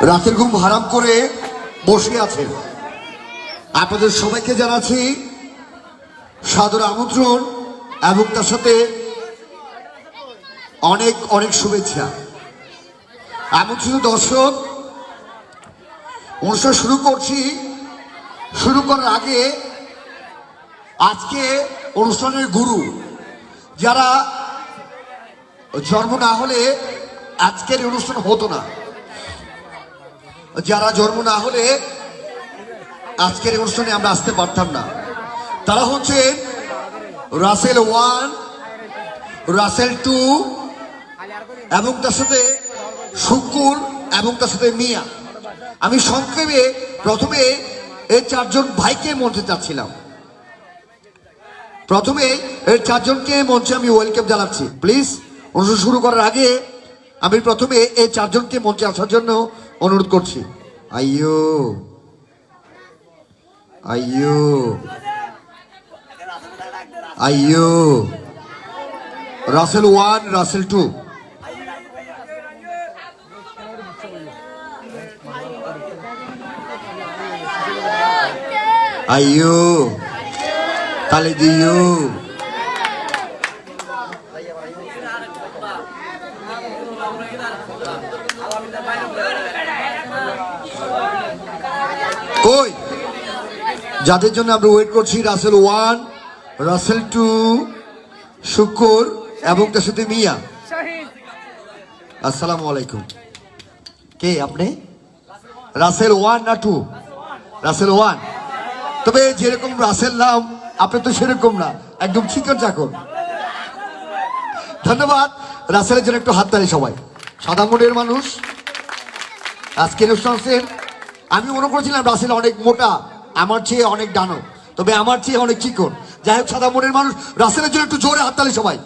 রাতের ঘুম হারাম করে বসে আছেন। আপনাদের সবাইকে জানাচ্ছি সাদর আমন্ত্রণ এবং তার সাথে অনেক অনেক শুভেচ্ছা। আমন্ত্রিত দর্শক, অনুষ্ঠান শুরু করছি। শুরু করার আগে আজকে অনুষ্ঠানের গুরু, যারা জন্ম না হলে আজকের অনুষ্ঠান হতো না, যারা জন্ম না হলে আজকের অনুষ্ঠানে আমরা আসতে পারতাম না, তারা হচ্ছে রাসেল 1, রাসেল 2 এবং তার সাথে শুকুর এবং তার সাথে মিয়া। আমি সংক্ষেপে প্রথমে এই চারজন ভাইকে মঞ্চে চাচ্ছিলাম। প্রথমে এই চারজনকে মঞ্চে আমি ওয়েলকাম জানাচ্ছি। প্লিজ, অনুষ্ঠান শুরু করার আগে আমি প্রথমে এই চারজনকে মঞ্চে আসার জন্য অনুরোধ করছি। আইয়ো আইয়ো আইয়ো, রাসেল 1, রাসেল 2। আইয়ো, তালে দিও। কই যাদের জন্য আমরা ওয়েট করছি, রাসেল 1, রাসেল 2, শুকুর এবং তার সাথে মিয়া। আসসালামু আলাইকুম। কে আপনি? রাসেল 1 না 2? রাসেল 1। তবে যেরকম রাসেল নাম, আপনি তো সেরকম না, একদম চিকন চাকর। ধন্যবাদ। রাসেলের জন্য একটু হাততালি সবাই। সাদা মনের মানুষ আজকের অনুষ্ঠানের। আমি মনে করেছিলাম রাসেল অনেক মোটা, আমার চেয়ে অনেক ডানো, তবে আমার চেয়ে অনেক চিকন। যাই হোক, সাদা মনের মানুষ। রাসেলের জন্য একটু জোরে হাততালি সবাই।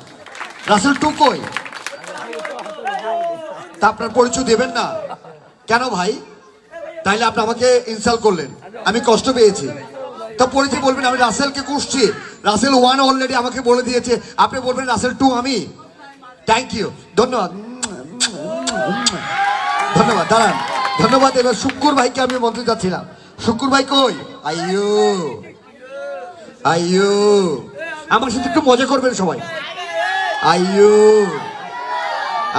রাসেল 2 কই? তা আপনার পরিচয় দেবেন না কেন ভাই? তাইলে আপনি আমাকে ইনসাল্ট করলেন, আমি কষ্ট পেয়েছি। তা পরিচয় বলবেন। আমি রাসেলকে খুঁজছি। রাসেল 1 অলরেডি আমাকে বলে দিয়েছে, আপনি বলবেন রাসেল 2 আমি। থ্যাংক ইউ, ধন্যবাদ ধন্যবাদ। দাঁড়ান, ধন্যবাদ। এবার শুকুর ভাইকে আমি মন্ত্রে যাচ্ছিলাম। শুকুর ভাই কই? আইয়ো আইয়ো, আমার সাথে একটু মজা করবেন সবাই। আইয়ো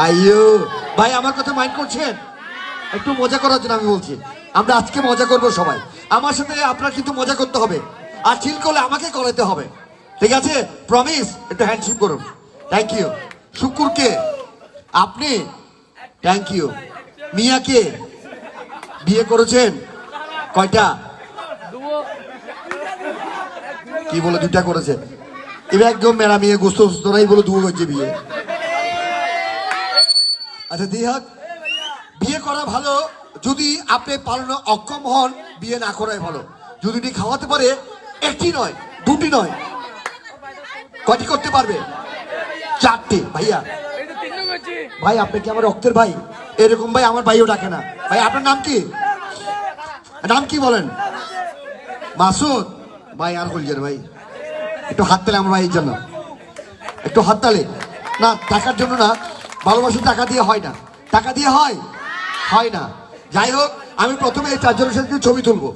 আইয়ো। ভাই আমার কথা মাইন্ড করছেন? একটু মজা করার জন্য আমি বলছি, আমরা আজকে মজা করবো সবাই। আমার সাথে আপনার কিন্তু মজা করতে হবে, আর চিল করলে আমাকে করাতে হবে, ঠিক আছে? প্রমিস? একটু হ্যান্ডশেক করুন। Thank you. শুকুরকে? আপনি? Thank you. মিয়াকে? বিয়ে করেছেন? কয়টা? কি বলে 2টা করেছে? এবার একদম মেরা মেয়ে গোস্ত নাই বলে 2 হয়েছে বিয়ে। আচ্ছা, দিয়ে হোক। বিয়ে করা ভালো, যদি আপনি পালনে অক্ষম হন বিয়ে না করাই ভালো। যদি উনি খাওয়াতে পারে, 1টি নয় 2টি নয়, কয়টি করতে পারবে? 4টে। ভাইয়া, ভাই আপনি কি আমার রক্তের ভাই? এরকম ভাই আমার ভাইও ডাকে না। ভাই আপনার নাম কি? নাম কি বলেন? মাসুদ ভাই। আর বলছেন ভাই, একটু হাত তালে আমার ভাইয়ের জন্য, একটু হাত তালে। না, টাকার জন্য না, ভালোবাসা টাকা দিয়ে হয় না। টাকা দিয়ে হয়? হয় না। যাই হোক, আমি প্রথমে এই চারজনের সাথে ছবি তুলবো।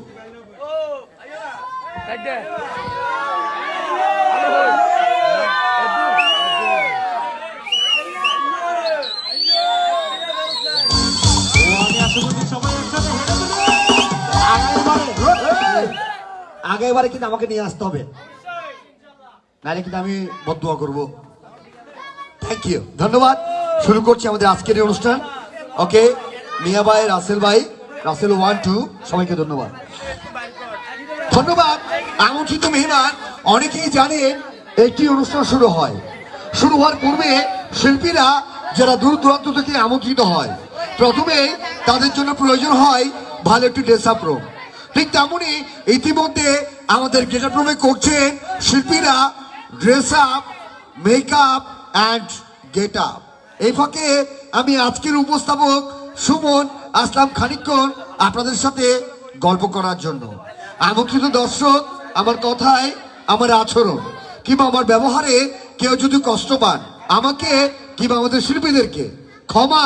আগেবারে কিন্তু আমাকে নিয়ে আসতে হবে, নাহলে কিন্তু আমি বদদুয়া করবো। থ্যাংক ইউ, ধন্যবাদ। শুরু করছি আমাদের আজকের এই অনুষ্ঠান। ওকে, মিয়া ভাই, রাসেল ভাই, রাসেল 1, 2, সবাইকে ধন্যবাদ। ধন্যবাদ। আমন্ত্রিত মেহমান, অনেকেই জানেন একটি অনুষ্ঠান শুরু হয়। শুরু হওয়ার পূর্বে শিল্পীরা যারা দূর দূরান্ত থেকে আমন্ত্রিত হয়, প্রথমে তাদের জন্য প্রয়োজন হয় ভালো একটি ড্রেস আপ রুম। ঠিক তেমনই ইতিমধ্যে আমাদের গেট আপ রুমে করছেন শিল্পীরা dress up, makeup and get up. এই ফাঁকে আমি আজকের উপস্থাপক সুমন আসলাম খানিকক্ষণ আপনাদের সাথে গল্প করার জন্য। আমন্ত্রিত দর্শক, আমার কথায়, আমার আচরণ কিংবা আমার ব্যবহারে কেউ যদি কষ্ট পান, আমাকে কিংবা আমাদের শিল্পীদেরকে ক্ষমা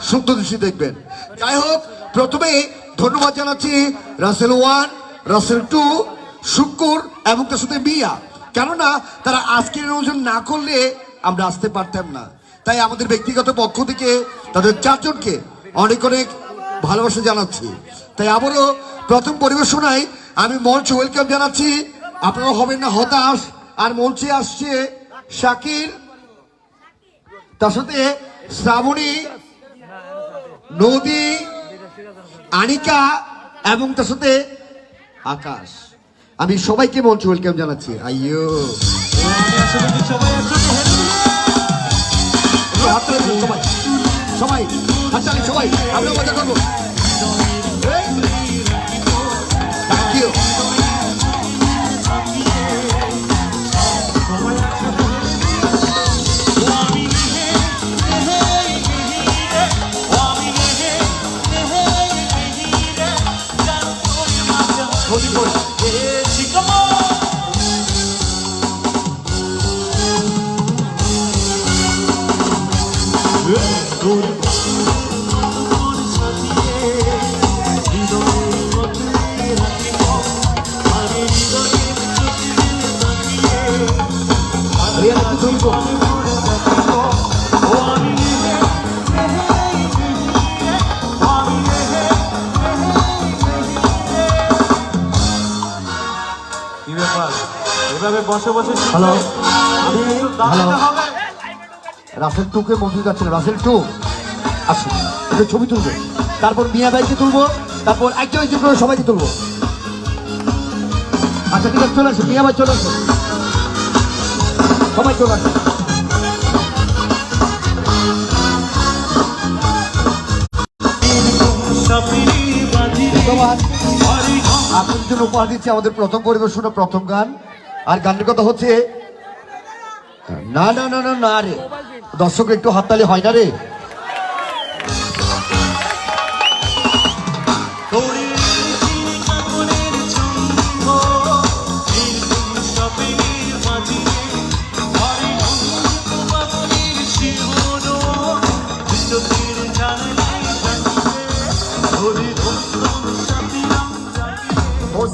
সুন্দর দৃষ্টি দেখবেন। যাই হোক, প্রথমে ধন্যবাদ জানাচ্ছি রাসেল 1, রাসেল 2, শুক্কুর এবং তার সাথে মিয়া। কেননা তারা আজকের অনুষ্ঠান না করলে আমরা আসতে পারতাম না। তাই আমাদের ব্যক্তিগত পক্ষ থেকে তাদের 4 জনকে অনেক অনেক ভালোবাসা জানাচ্ছি। তাই আবারও প্রথম পরিবেশনায় আমি মঞ্চ ওয়েলকাম জানাচ্ছি। আপনারা হবেন না হতাশ। আর মঞ্চে আসছে শাকির, তার সাথে শ্রাবণী, নদী, আনিকা এবং তার সাথে আকাশ। আমি সবাইকে মঞ্চ ওয়েলকাম জানাচ্ছি। আইয়ো সবাই সবাই হাততালি, সবাই আমরা মজা করবো। Thank you. Hello, hello, Rasel 2 কে মঞ্জুর যাচ্ছিল। রাসেল 2 আসুন, একটা ছবি তুলবো, তারপর মিয়া ভাইকে তুলবো, তারপর একজন একজন করে সবাইকে তুলবো। আচ্ছা ঠিক আছে, চলে আসুন মিয়া ভাই, চলে আসুন, সবাই চলে আসুন। ধন্যবাদ। আপনাদের জন্য উপহার দিচ্ছি আমাদের প্রথম পরিবেশনা, প্রথম গান। আর গানের কথা হচ্ছে না না না না না রে, দর্শক একটু হাততালি হয় না রে।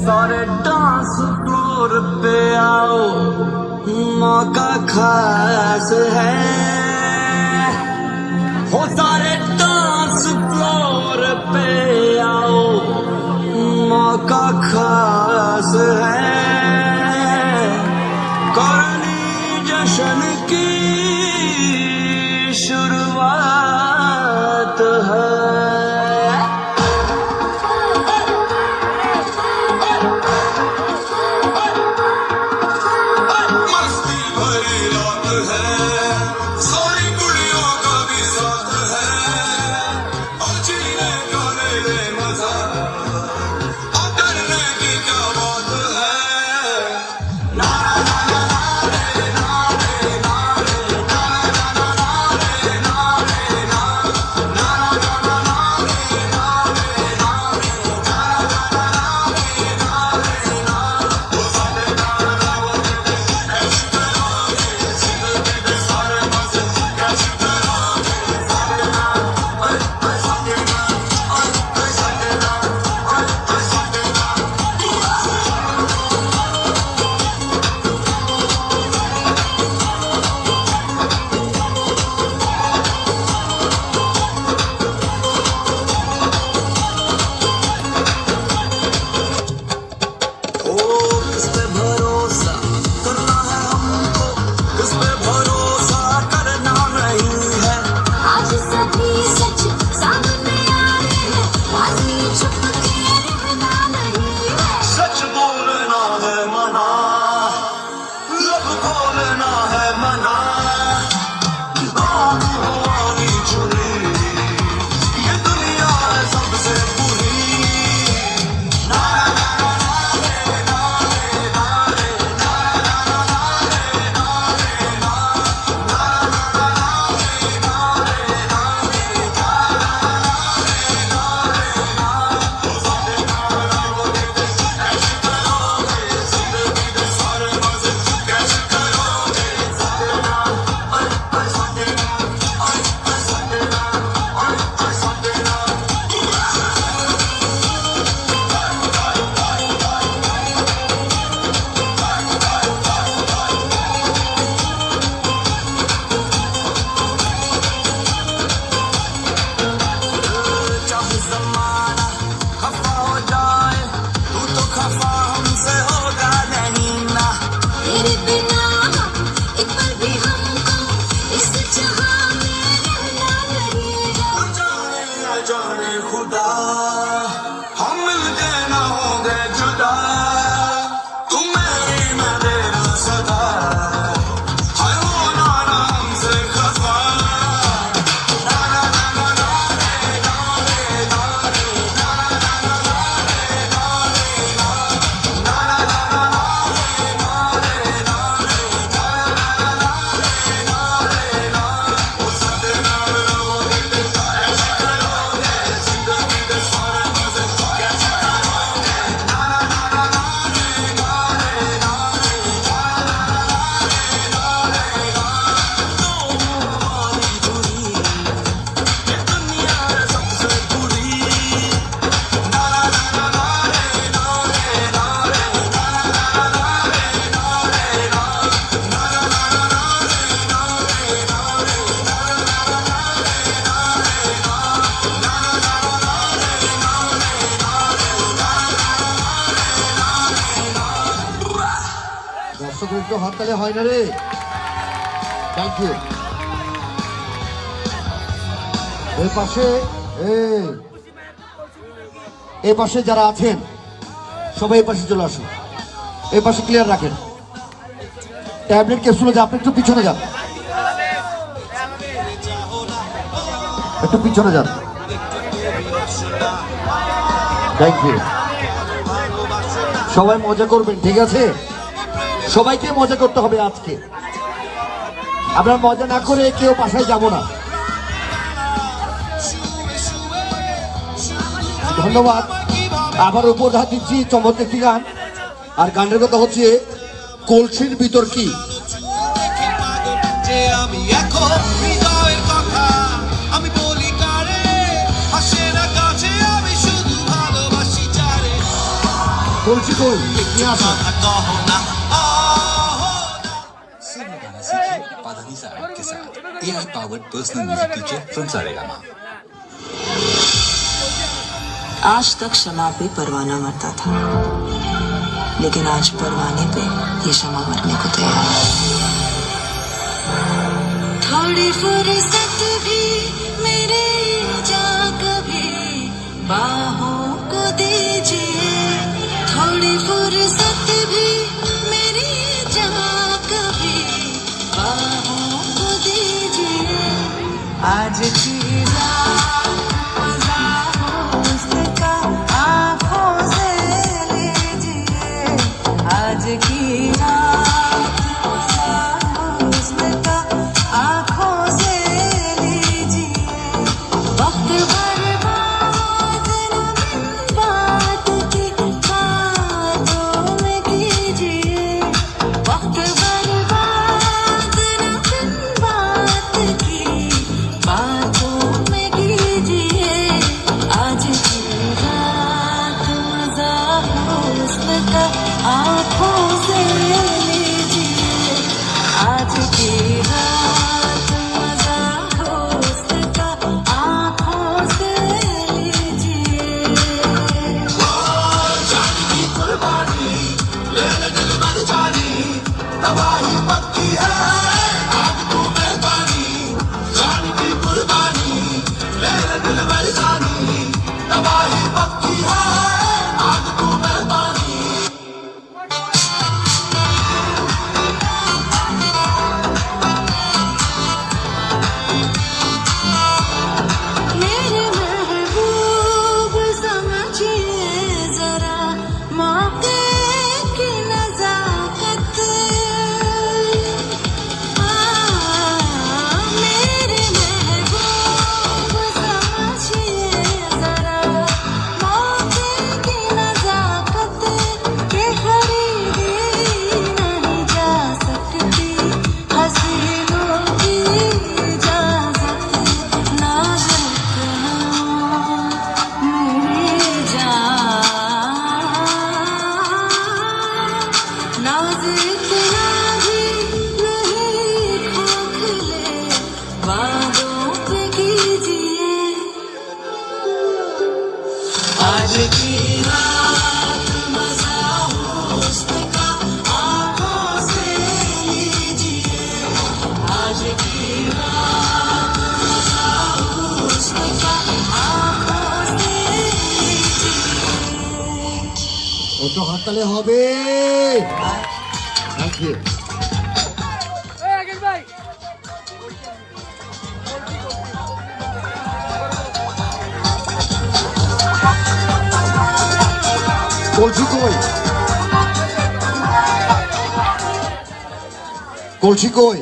सारे डांस फ्लोर पे आओ, मौका खास है। हो सारे डांस फ्लोर पे आओ, मौका खास है। करनी जश्न की शुरुआत है। सारी कुड़ियों का भी साथ है। खुदा हम मिलके ना होंगे जुदा तुम मेरी मैं तेरा सदा हाय वो नाना हमसे खफा ना ना ना ना ना रे ना रे ना रे ना ना ना ना रे ना रे ना ना ना ना ना रे ना रे ना रे ना ना ना ना रे ना रे ना वो सदे ना लोगे ऐसा करोगे जिंदगी के सारे मजे कैसे करोगे ना ना ना ना ना रे ना रे ना रे ना ना ना ना रे ना रे ना तुम्हारी दूरी ये दुनिया है सबसे बुरी ना ना ना ना ना रे ना रे ना रे ना ना ना ना रे ना रे ना ना ना ना ना रे ना रे ना रे ना ना ना ना रे ना रे ना ना ना ना ना रे ना रे ना रे দর্শকের একটু হাততালি হয় না রে। Thank you. এই পাশে এই পাশে যারা আছেন সবাই এই পাশে চলে আসুন, এই পাশে ক্লিয়ার রাখেন। ট্যাবলেট ক্যাপসুল যে আপনি একটু পিছনে যান, একটু পিছনে যান। Thank you. সবাই মজা করবেন, ঠিক আছে? সবাইকে মজা করতে হবে আজকে। আমরা মজা না করে কেউ বাসায় যাব না। ধন্যবাদ। আবার উপহার দিচ্ছি চমৎকার একটি গান, আর গানের কথা হচ্ছে কলসির ভিতর কি। যে আমি এখন হৃদয়ের কথা আমি বলি কারে আসে না কাছে আমি শুধু ভালোবাসি যারে কলসি কই নিয়ে আসো। কहो ना सिर्फ गाना सीखिए पाधानीसा ऐप के साथ AI powered personal music teacher from Saregama। आज तक शमा पे परवाना मरता था, लेकिन आज परवाने पे ये शमा मरने को तैयार है। थोड़ी फुर्सत भी मेरे जा कभी बाहों को दीजिए, थोड़ी फुर्सत भी मेरी जा कभी बाहों को दीजिए। आज की रात मजा हुस्न का आँखों से लीजिए, आज की रात मजा हुस्न का आँखों से लीजिए। वक्त बर्बाद न बिन बात की बातों में कीजिए, वक्त बर्बाद न बिन बात की बातों में कीजिए। आज की रात मजा हुस्न का आँखों से लीजिए, आज की रात मजा हुस्न का आँखों से लीजिए। मेरे महबूब समझिए जरा मौके की नजाकत, मेरे महबूब समझिए जरा मौके की नजाकत के खरीदी नहीं जा सकती हसीनों की इजाजत। नाजुक मेरी जान नाजुक भी नहीं खोखले वादों पे कीजिए। आज की रात मजा हुस्न का आँखों से लीजिए, आज की रात मजा हुस्न का आँखों से ও তো হাততালি হবে। Thank you. কলসি কই? কলসি কই?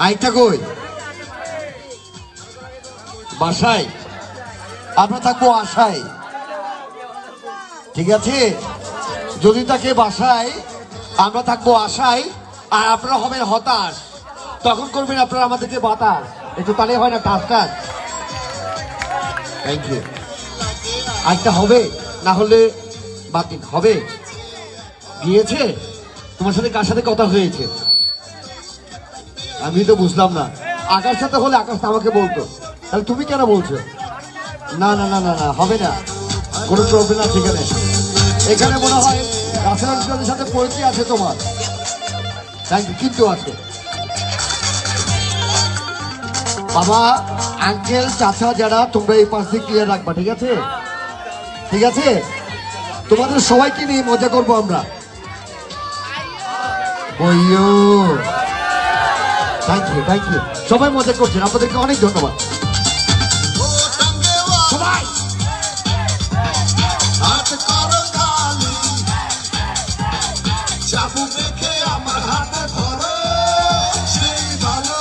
আইটা কই? বাসায়। আমরা থাকবো আশায়, ঠিক আছে? যদি তাকে বাসায়, আমরা থাকবো আশায়, আর আপনারা হবেন হতাশ। তখন করবেন আপনারা আমাদেরকে বাতাস। একটু তাহলে হয় না, টাস টাস। Thank you. আরেকটা হবে, না হলে বাতিল হবে। গিয়েছে? তোমার সাথে কার সাথে কথা হয়েছে? আমি তো বুঝলাম না। আকাশ সাথে হলে আকাশ তো আমাকে বলতো, তাহলে তুমি কেন বলছো? না না না না না, হবে না, কোনো প্রবলেম আছে এখানে। এখানে মনে হয় রাসেলের সাথে পরিচয় আছে তোমার। থ্যাংক ইউ, কিন্তু আছে। বাবা, আঙ্কেল, চাচা যারা, তোমরা এই পাশ দিয়ে ক্লিয়ার রাখবা, ঠিক আছে? ঠিক আছে, তোমাদের সবাইকে নিয়ে মজা করবো আমরা। ওইও, থ্যাংক ইউ, থ্যাংক ইউ। সবাই মজা করছেন, আপনাদেরকে অনেক ধন্যবাদ। সবাই হাত করো খালি, চাবুক রেখে আমার হাতে ধরো, সেই ভালো।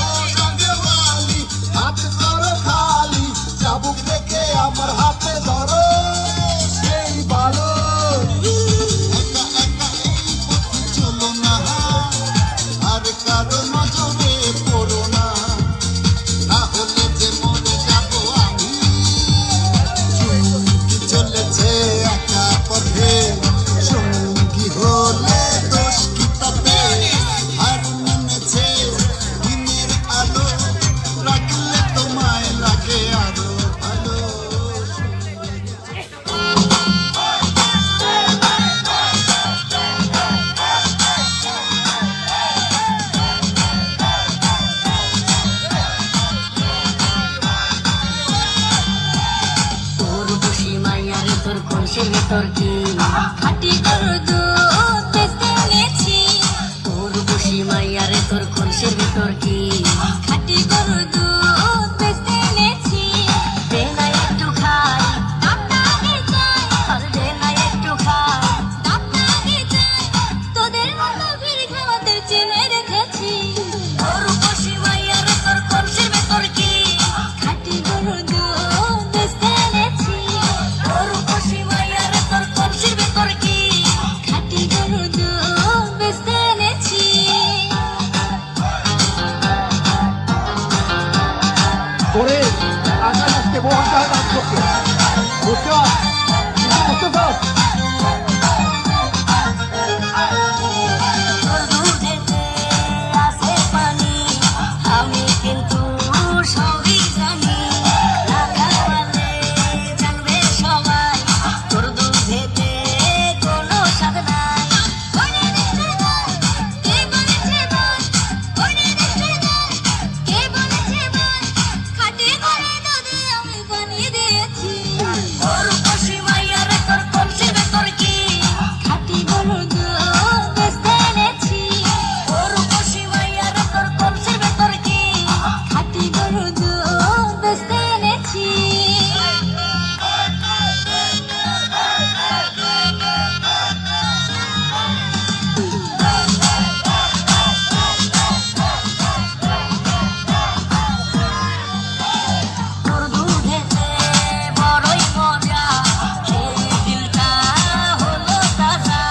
ও সঙ্গেওয়ালি, হাত করো খালি, চাবুক রেখে আমার হাতে ধরো, সেই ভালো। একা একা এই পথে চলো না, আর কারো নজরে পড়ো না, না হলে যে মরে যাবো আমি। সঙ্গী চলেছে একা পথে, সঙ্গী হলে দোষ কি তবে? আর নেমেছে দিনের আলো, রাখলে তোমায় লাগে আরো ভালো। তোর বসি মাইয়ার তোর কলসির ভেতর কি খাটি গরুর দুধ বেচতে এনেছি। তোর বসি মাইয়ার তোর কলসির ভেতর কি খাটি গরুর দুধ বেচতে এনেছি। দে না একটু খাই, দামটা আগে চাই, আর দে না একটু খাই, দামটা আগে চাই। তোদের মতো ভিড় খাওয়াতে চেনে রেখেছি। তোর বসি মাইয়ার তোর কলসির ভেতর কি খাটি গরুর দুধ বেচতে এনেছি। তোর বসি মাইয়ার তোর কলসির ভেতর কি খাটি গরুর দুধ বেচতে এনেছি। করে আকাশ আসতে মোহনটা ডাক করছে, বুঝছো? বুঝতেছো? তোর দুধেতে আছে পানি, আমি কিন্তু সবই জানি। রাখা পালে জানবে সবাই, তোর দুধেতে কোনো স্বাদ নাই। ওরে নিশ্চয় নাই, কে বলেছে ভাই? ওরে নিশ্চয় নাই, কে বলেছে ভাই? খাঁটি করে দুধে আমি বানিয়ে দিয়েছি। তোর বসি মাইয়ার তোর কলসির ভেতর কি খাঁটি গরুর দুধ বেচতে এনেছি। তোর বসি মাইয়ার তোর কলসির ভেতর কি খাঁটি গরুর দুধ বেচতে এনেছি। তোর দুধেতে বড়ই মজা, এই দিলটা হলো তাজা।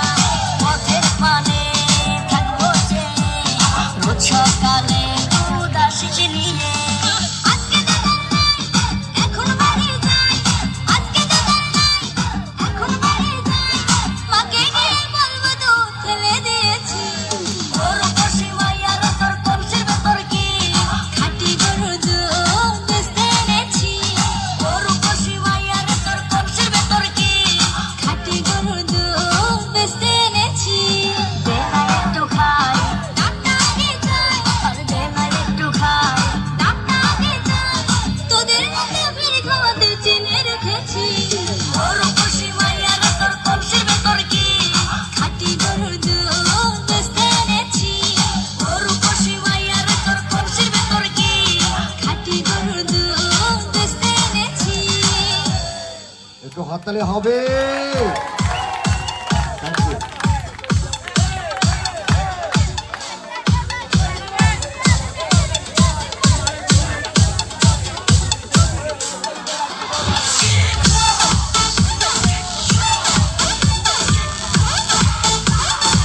পথের পানে থাকবো সে, রোজ সকালে দুধ আসিস নিয়ে। আজকে দাদার নাই, এখন বাড়ি যাই। আজকে দাদার নাই, এখন বাড়ি যাই। মাকে গিয়ে বলবো দুধ ফেলে দিয়েছি। তোর বসি মাইয়ার তোর কলসির ভেতর কি খাঁটি গরুর দুধ বেচতে এনেছি। তোর বসি মাইয়ার তোর কলসির ভেতর কি খাঁটি গরুর দুধ বেচতে এনেছি। দে না একটু খাই, দামটা আগে চাই, আর দে না একটু খাই, দামটা আগে চাই। তোদের মতো ভিড় খাওয়াতে চেনে রেখেছি। একটু হাততালি হবে। Thank you.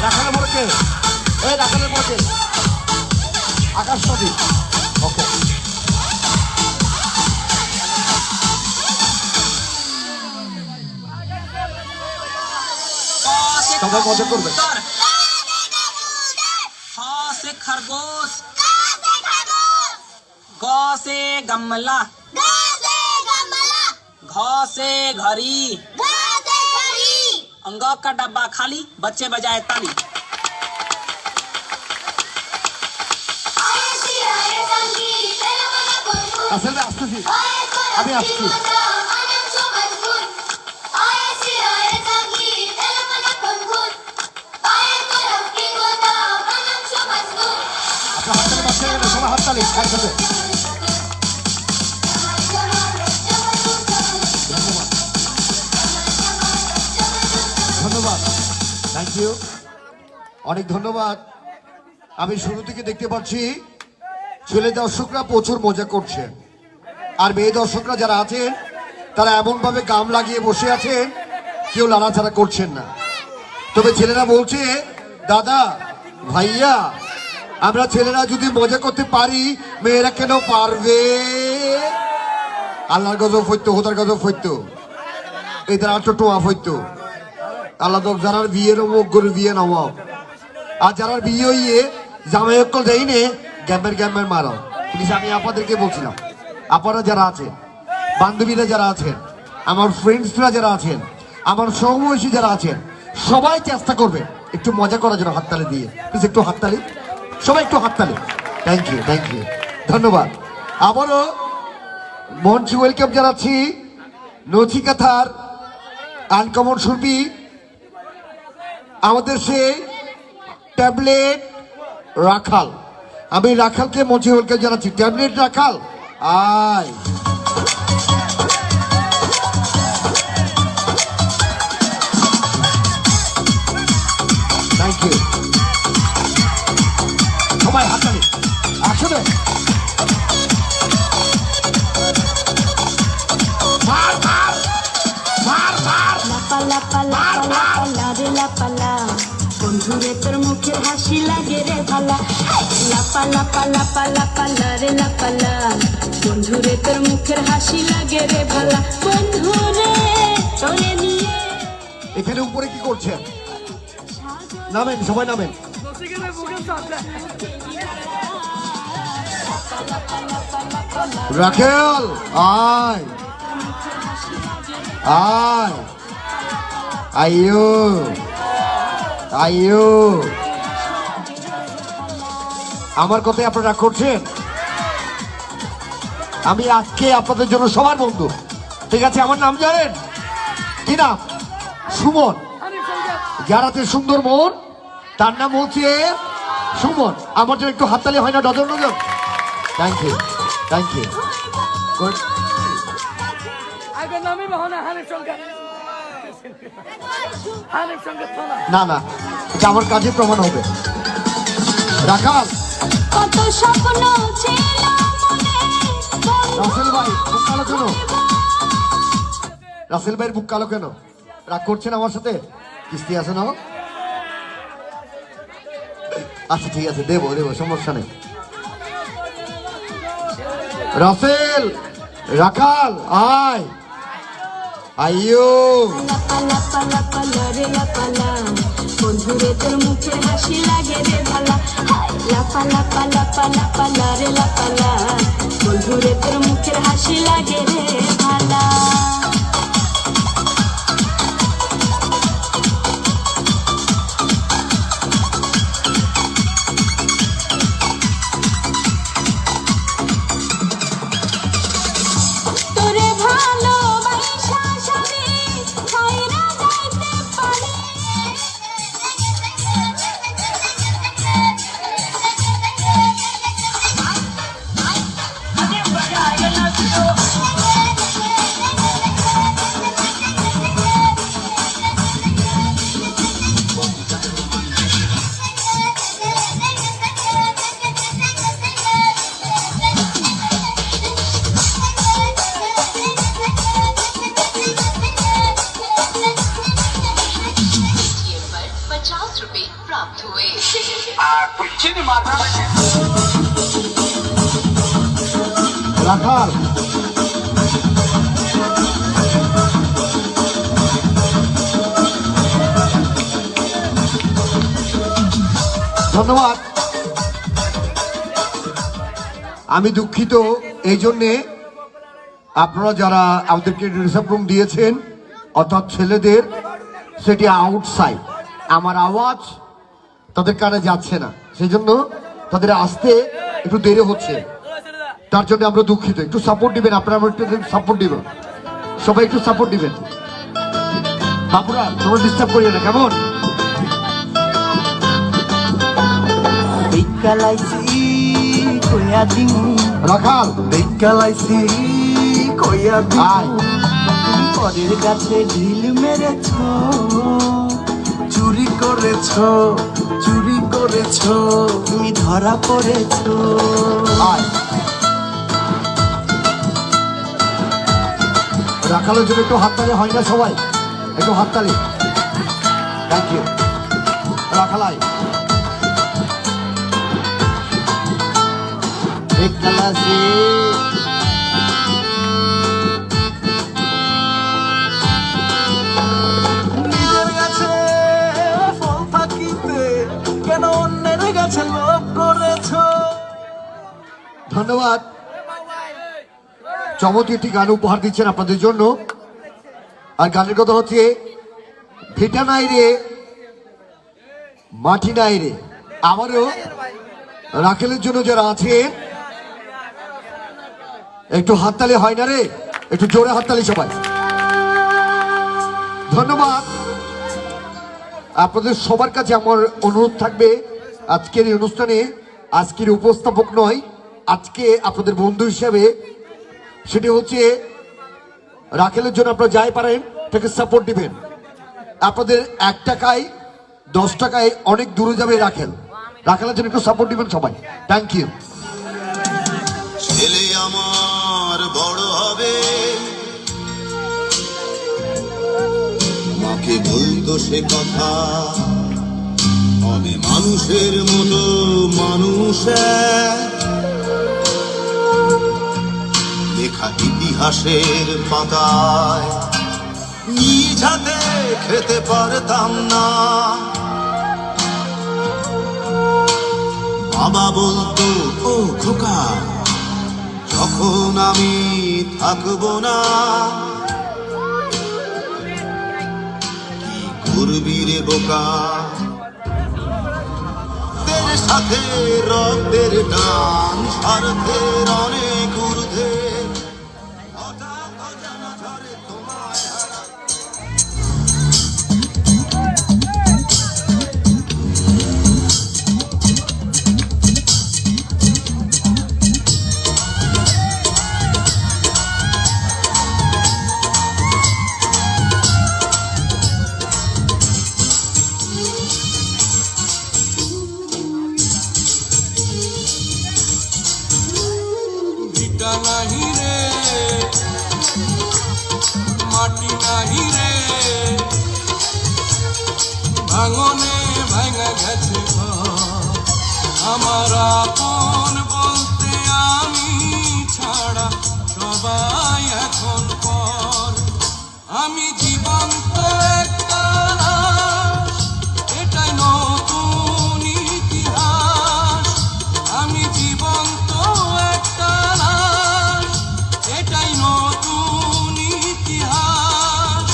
রাখালের মোড়কে, এই রাখালের মোড়কে আকাশ নদী। ওকে, সবাই মজা করবে। ख से खरगोश, ग से गमला, घ से घड़ी, अंग का डब्बा खाली, बच्चे बजाए ताली। আসলে আসতেছি, আমি আসছি। আপনার হাততালি বাচ্চা গেলে সবাই হাততালি একসাথে। ধন্যবাদ, থ্যাংক ইউ, অনেক ধন্যবাদ। আমি শুরু থেকে দেখতে পাচ্ছি ছেলে দর্শকরা প্রচুর মজা করছে, আর মেয়ে দর্শকরা যারা আছেন তারা এমনভাবে গাম লাগিয়ে বসে আছেন, কেউ লাড়াছাড়া করছেন না। তবে ছেলেরা বলছে, দাদা ভাইয়া, আমরা ছেলেরা যদি মজা করতে পারি, মেয়েরা কেন পারবে? আল্লাহর গজব হইতো, হোতার গজব হইতো, এই তারা একটু টোয়া হইতো। আল্লাহ তো যারা বিয়ের মুখ করে বিয়ে নামাও, আর যারা বিয়ে হইয়ে জামাই অক্কল দেয় নে গ্যামের মারো। প্লিজ, আমি আপনাদেরকে বলছিলাম, আপনারা যারা আছেন, বান্ধবীরা যারা আছেন, আমার ফ্রেন্ডসরা যারা আছেন, আমার সমবয়সী যারা আছেন, সবাই চেষ্টা করবে একটু মজা করার জন্য। হাততালি দিয়ে প্লিজ, একটু হাততালি, সবাই একটু হাততালি। থ্যাংক ইউ, থ্যাংক ইউ, ধন্যবাদ। আবারও মঞ্চ ওয়েলকাম জানাচ্ছি নচিকাথার আনকমন শিল্পী, আমাদের সেই ট্যাবলেট রাখাল। আমি রাখালকে মঞ্চে ওয়েলকাম জানাচ্ছি। ট্যাবলেট রাখাল, আয়। থ্যাংক ইউ, সবাই হাততালি একসাথে। বন্ধুরে তোর মুখের হাসি লাগে রে ভালা, লাপা লাপা লাপা লাপা লারে লাপালা, বন্ধুরে তোর মুখের হাসি লাগে রে ভালা, বন্ধুরে তোরে নিয়ে। এখানে উপরে কি করছেন? নামেন, সবাই নামেন। রাখেল, আয় আয়, আইয়ো আইয়ো। আমার কথায় আপনারা রাগ করছেন? আমি আজকে আপনাদের জন্য সবার বন্ধু, ঠিক আছে? আমার নাম জানেন কি নাম? সুমন। যারাতে সুন্দর মন, তার নাম হচ্ছে সুমন। আমার জন্য একটু হাততালি হয় না? Dozen dozen. Thank you, thank you. না না, এটা আমার কাজে প্রমাণ হবে। রাখাল, কত স্বপ্ন ছিল মনে, রাসেল ভাই বুক কালো কেন? রাসেল ভাইয়ের বুক কালো কেন? রাগ করছেন আমার সাথে? কিস্তি আছে না? আচ্ছা ঠিক আছে, দেবো দেবো, সমস্যা নেই। রাসেল, রাখাল, আয় আইয়ো। লাপা লাপা লাপা লারে লাপালা, বন্ধুরে তোর মুখের হাসি লাগে রে ভালা, লাপা লাপা লাপা লাপা লারে লাপালা, বন্ধুরে তোর মুখের হাসি লাগে রে ভালা। তোরে ভালোবাসা সবই ছাইরা যাইতে পারি। রাখাল ধন্যবাদ। আমি দুঃখিত এই জন্যে আপনারা যারা আমাদেরকে রিসার্ভ রুম দিয়েছেন অর্থাৎ ছেলেদের, সেটি আউটসাইড, আমার আওয়াজ তাদের কানে যাচ্ছে না, সেই জন্য তাদের আসতে একটু দেরি হচ্ছে, তার জন্য আমরা দুঃখিত। একটু সাপোর্ট দিবেন আপনারা, একটু সাপোর্ট দিবেন, সবাই একটু সাপোর্ট দিবেন। বাবুরা তোমরা ডিস্টার্ব করিও না, কেমন? রাখাল আয়। পরের কাছে ঢিল মেরেছ, চুরি করেছ, চুরি করেছ, তুমি ধরা পড়েছ। আয়। রাখালের জন্য একটু হাততালি হয় না সবাই? একটু হাততালি। থ্যাংক ইউ রাখালাই। एक कला से নিজের কাছে ফল থাকিতে কেন অন্যের কাছে লোভ করেছ? ধন্যবাদ। চমৎকার একটি গান উপহার দিচ্ছেন আপনাদের জন্য। আর গানের কথা হচ্ছে ভিটা নাই রে মাটি নাই রে। আমারও রাখালের জন্য যারা আছে একটু হাততালি হয় না রে? একটু জোরে হাততালি সবাই। ধন্যবাদ। আপনাদের সবার কাছে আমার অনুরোধ থাকবে, আজকের এই অনুষ্ঠানে আজকের উপস্থাপক নয়, আজকে আপনাদের বন্ধু হিসেবে, সেটি হচ্ছে রাখালের জন্য আপনারা যাই পারেন তাকে সাপোর্ট দিবেন। আপনাদের 1 টাকায় 10 টাকায় অনেক দূরে যাবে রাখাল। রাখালের জন্য একটু সাপোর্ট দিবেন সবাই। Thank you. ছেলে আমার বড় হবে, মাকে বলতো সে কথা, হবে মানুষের মতো মানুষ, লেখা ইতিহাসের পাতায় নিজ হাতে খেতে পারতাম না। বাবা বলতো ও খোকা, যখন আমি থাকবো না, কি করবি রে বোকা, তোর সাথে রক্তের টান, স্বার্থের অনেক ঊর্ধ্বে, হঠাৎ অজানা ঝড়ে তোমায় ভিটা নাহি রে, মাটি নাহি রে, ভাঙনে ভাঙা গেছে ঘর। আমার আপন বলতে আমি ছাড়া সবাই এখন পর। আমি জীবন্ত একটা লাশ, এটাই নতুন ইতিহাস। আমি জীবন্ত একটা লাশ, এটাই নতুন ইতিহাস।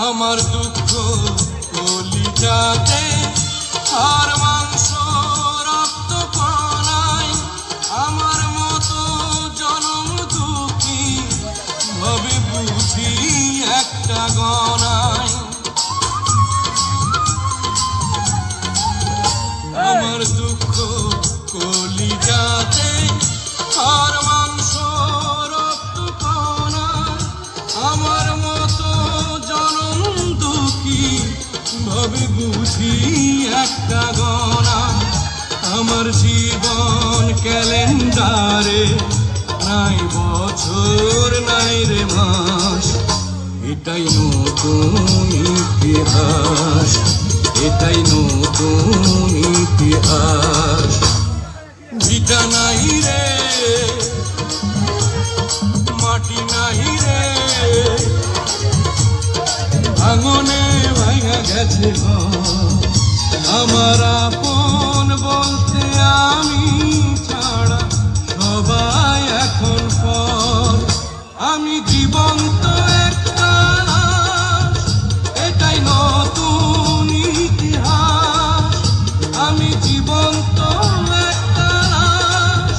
আমার দুঃখ কলিজাতে, আর মাংস রক্ত কণায়, আমার মতো জনম দুঃখী ভাবে বুঝি একটা গণায়। আমার দুঃখ কলিজাতে, আর মাংস রক্ত কণায়, ক্যালেন্ডারে নাই বছর নাই রে মাস, এটাই নতুন ইতিহাস, এটাই নতুন ইতিহাস। ভিটা নাই রে, মাটি নাই রে, ভাঙনে ভাঙা গেছে ঘর। আমার আপন বলতে আমি ছাড়া সবাই এখন পর। আমি জীবন্ত একটা লাশ, এটাই নতুন ইতিহাস। আমি জীবন্ত একটা লাশ,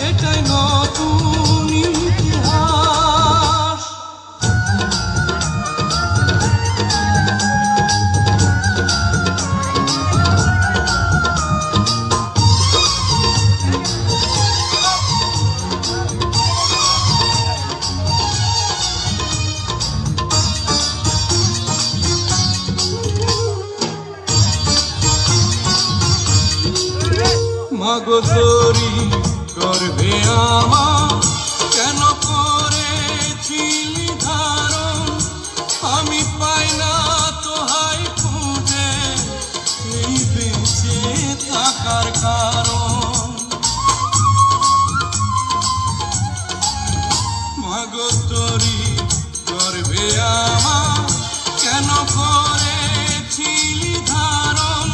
এটাই নতুন ইতিহাস। মাগো তোরি করবে আমার, কেন করেছিলি ধারণ? আমি পাই না তো হাই খুঁজে এই বেঁচে থাকার কারণ। মাগো তোরি করবে আমার, কেন করেছিলি ধারণ?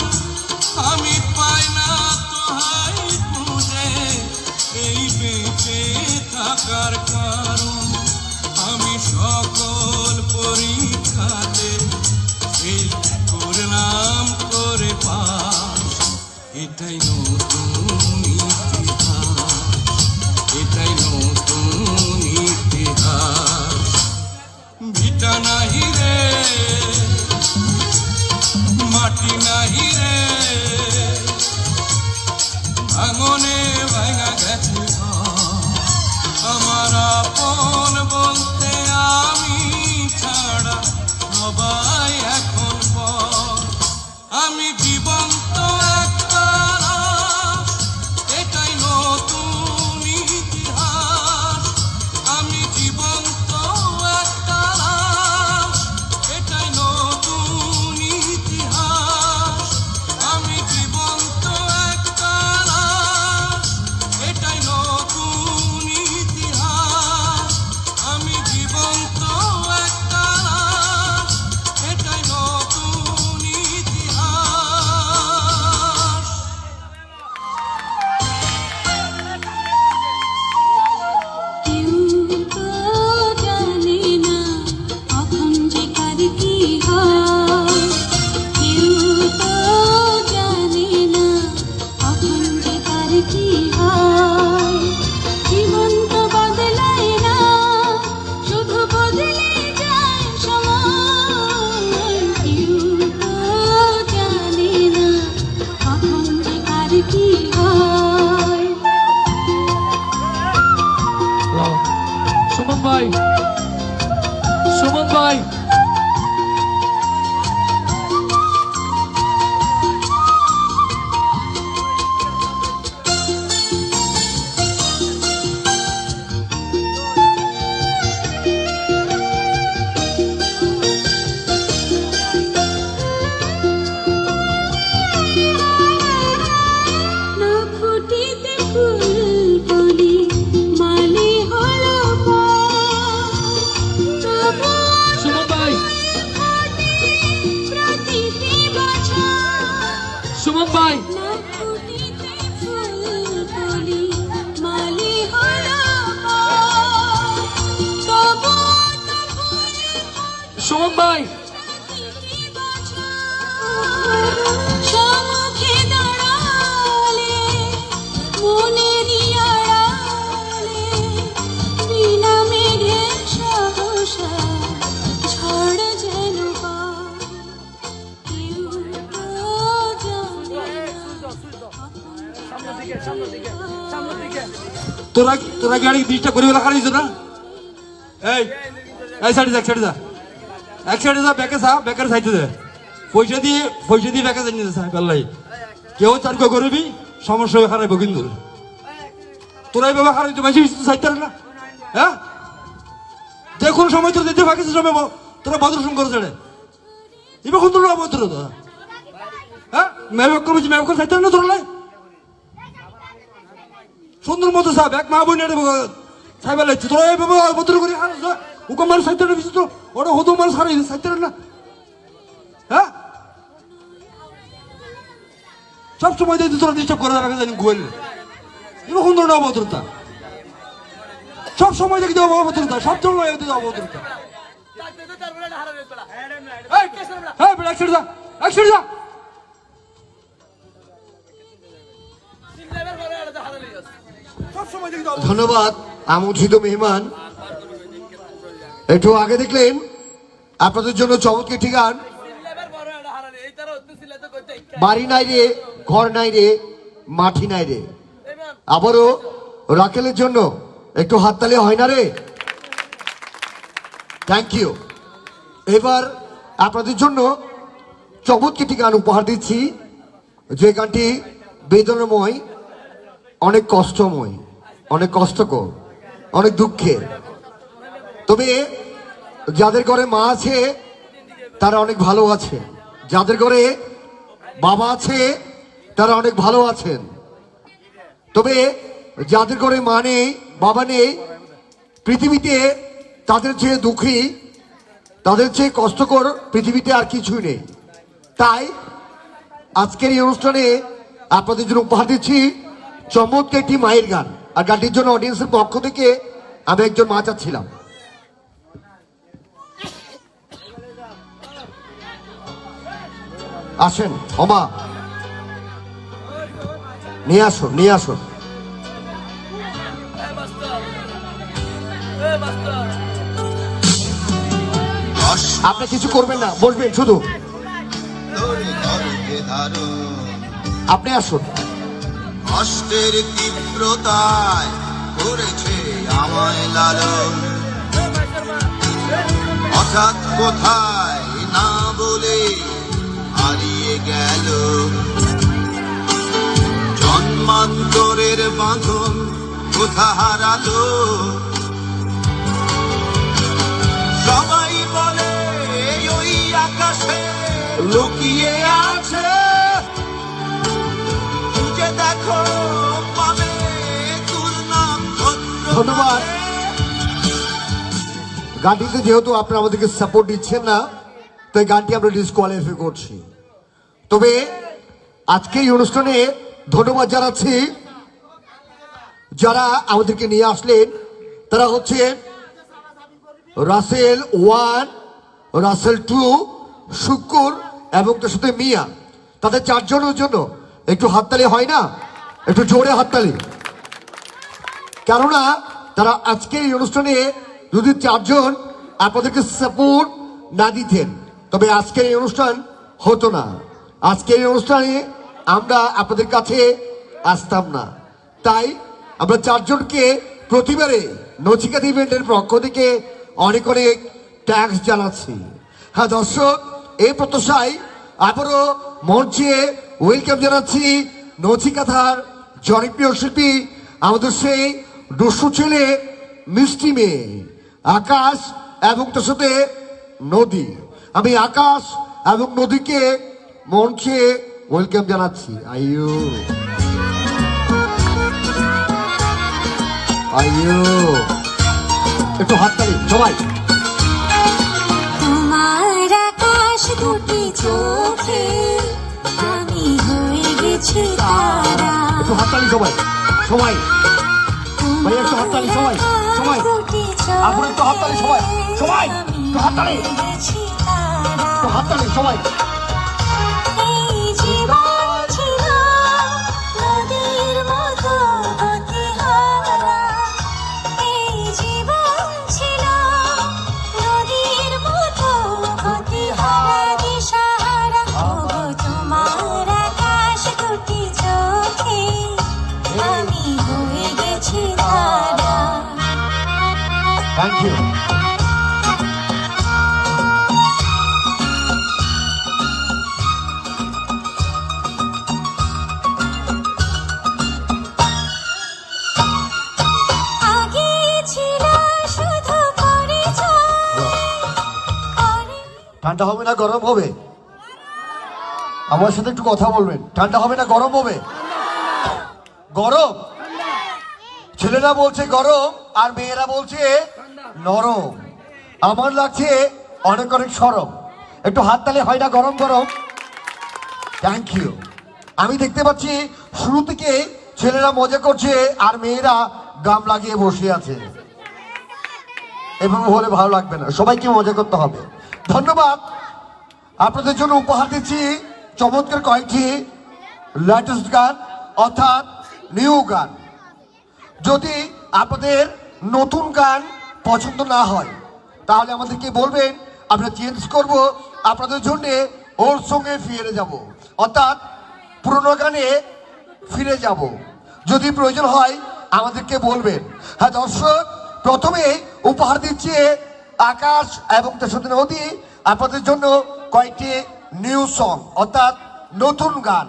আমি পাই না তো হাই খুঁজে এই বেঁচে থাকার কারণ। আমি সকল পরীক্ষাতে ফেল করলাম করে পাস, এটাই নতুন ইতিহাস, এটাই নতুন ইতিহাস। ভিটা নাহি রে, মাটি নাহি রে, ভাঙনে ভাঙা গেছে ঘর। আমার আপন বলতে আমি ছাড়া সবাই এখন পর। আমি জীবন্ত একটা লাশ, এটাই নতুন ইতিহাস। আমি জীবন্ত একটা লাশ, এটাই নতুন ইতিহাস। আমি জীবন্ত একটা লাশ, এটাই নতুন ইতিহাস। আমি জীবন্ত একটা লাশ, এটাই নতুন ইতিহাস। কেউ তো জানে না কখন যে কার কি হয়। কেউ তো জানে না কখন যে কার কি হয়। জীবন তো বদলায় না, শুধু বদলে যায় সময়। কেউ তো জানে না কখন যে কার কি হয়। সুমন ভাই, সুমন ভাই, না ফুটিতে ফুল কলি মালি হলো তবু সুমন ভাই, প্রতিটি বছর। সুমন ভাই, না ফুটিতে ফুল কলি মালি হলো তবু সুমন ভাই, সম্মুখে দাঁড়ালে মনেরই আড়ালে বিনা মেঘের সহসা ঝড় যেন পায়। কেউ তো জানে না। তোরা তোরা গাড়ি ডিস্টার্ব করে বেলা খাড়িয়েছ না? এই এই সাইডে যা, এক সাইডে যা, এক সাইডে যা, ব্যাকে যা, ব্যাকের সাইডে যা। পয়সা দিয়ে ব্যাকে জানিয়ে যা পাল্লাই। কেউ চার্জ করবি, সমস্যা খারাপ কিন্তু তোরা এইভাবে হারাইতে বেশি চাইতে না হ্যাঁ যে কোনো সময় তোর দিতে পাকিস সময় তোরা বদরসম করে ছেড়ে এবার কোন তোর অভদ্র তো হ্যাঁ মেয়ে করবি মেয়ে করে চাইতে না তোর সুন্দর মতো সাহেব এক মা বোন সাইবার লাগছে তোরা এইভাবে অভদ্র করে হারাইছ হুকুম মানুষ চাইতে না বিশেষ তো ওটা হতো মানুষ হারাই চাইতে না হ্যাঁ সব সময় দিয়ে তোরা ডিস্টার্ব করে রাখা জানি গোয়েল এবার কোন ধরনের অভদ্রতা সব সময় দেখি দেওয়া অভদ্রতা সব সময় দেওয়া অভদ্রতা হ্যাঁ এক সেট যা এক সেট যা সব সময় দেখি দেওয়া ধন্যবাদ আমন্ত্রিত মেহমান। একটু আগে দেখলেন আপনাদের জন্য চমৎকার ঠিকান, বাড়ি নাই রে, ঘর নাই রে, মাটি নাই রে। আবারও রাকেলের জন্য একটু হাততালি হয় না রে? Thank you. এবার আপনাদের জন্য চমৎকার একটি গান উপহার দিচ্ছি, যে গানটি বেদনাময়, অনেক কষ্টময়, অনেক কষ্টকর, অনেক দুঃখের। তবে যাদের ঘরে মা আছে তারা অনেক ভালো আছে, যাদের ঘরে বাবা আছে তারা অনেক ভালো আছেন। তবে যাদের ঘরে মা নেই, বাবা নেই, পৃথিবীতে তাদের চেয়ে দুঃখী, তাদের চেয়ে কষ্টকর পৃথিবীতে আর কিছুই নেই। তাই আজকের এই অনুষ্ঠানে আপনাদের জন্য উপহার দিচ্ছি চমৎকার একটি মায়ের গান। আর গানটির জন্য অডিয়েন্সের পক্ষ থেকে আমি একজন মা চাচ্ছিলাম। আসেন ওমা, নিয়ে আসুন, নিয়ে আসুন। আপনি কিছু করবেন না, বসবেন শুধু, আপনি আসুন। কষ্টের তীব্রতায় করেছে আমায় লালন, হঠাৎ কোথায় না বলে হারিয়ে গেল, জন্মান্তরের বাঁধন কোথা হারালো। সবাই বলে ওই আকাশে লুকিয়ে আছে, খুঁজে দেখো পাবে তোর নাম। ধন্যবাদ। গানটিতে যেহেতু আপনারা আমাদেরকে সাপোর্ট দিচ্ছেন না, তাই গানটি আমরা ডিসকোয়ালিফাই করছি। তবে আজকে এই অনুষ্ঠানে ধন্যবাদ জানাচ্ছি যারা আমাদেরকে নিয়ে আসলেন। তারা হচ্ছে রাসেল 1, রাসেল 2, শুকুর এবং তার সাথে মিয়া। তাদের চারজনের জন্য একটু হাততালি হয় না? একটু জোরে হাততালি। কেননা তারা আজকের এই অনুষ্ঠানে যদি চারজন আপনাদেরকে সাপোর্ট না দিতেন তবে আজকের এই অনুষ্ঠান হতো না। আজকের এই অনুষ্ঠানে আমরা আপনাদের কাছে আসতাম না। তাই আমরা চারজনকে প্রতিবারে নচিকাত ইভেন্টের পক্ষ থেকে অনেক অনেক ট্যাক্স জানাচ্ছি। হ্যাঁ দর্শক, এই প্রত্যাশায় আবারও মঞ্চে ওয়েলকাম জানাচ্ছি নচিকাথার জনপ্রিয় শিল্পী, আমাদের সেই দুষ্টু ছেলে, মিষ্টি মেয়ে আকাশ এবং তার সাথে নদী। আমি আকাশ এবং নদীকে মঞ্চে ওয়েলকাম জানাচ্ছি। আইয়ো আইয়ো, একটু হাততালি সবাই। তোমার আকাশ দুটি চোখে আমি হয়ে গেছি তারা। একটু হাততালি সবাই, সবাই ভাই, একটু হাততালি সবাই, সবাই আপনার একটু হাততালি সবাই, সবাই একটু হাততালি, একটু হাততালি সবাই। এই জীবন ছিল নদীর মতো গতিহারা, এই জীবন ছিল নদীর মতো গতিহারা, দিশাহারা। ওগো তোমার আকাশ দুটি চোখে আমি হয়ে গেছি তারা। Thank you. ঠান্ডা হবে না গরম হবে? আমার সাথে একটু কথা বলবেন। ঠান্ডা হবে না গরম হবে? গরম। ছেলেরা বলছে গরম আর মেয়েরা বলছে নরম। আমার লাগছে অনেক অনেক সরম। একটু হাততালি হয় না গরম গরম? Thank you. আমি দেখতে পাচ্ছি শুরু থেকে ছেলেরা মজা করছে আর মেয়েরা গাম লাগিয়ে বসে আছে। এভাবে হলে ভালো লাগবে না, সবাইকে মজা করতে হবে। ধন্যবাদ। আপনাদের জন্য উপহার দিচ্ছি চমৎকার কয়েকটি লেটেস্ট গান, অর্থাৎ নিউ গান। যদি আপনাদের নতুন গান পছন্দ না হয় তাহলে আমাদেরকে বলবেন, আমরা চেঞ্জ করব। আপনাদের জন্য ওর সঙ্গে ফিরে যাব, অর্থাৎ পুরোনো গানে ফিরে যাব। যদি প্রয়োজন হয় আমাদেরকে বলবেন। হ্যাঁ দর্শক, প্রথমে উপহার দিচ্ছে আকাশ এবং তার সাথে নদী আপনাদের জন্য কয়েকটি নিউ সং, অর্থাৎ নতুন গান।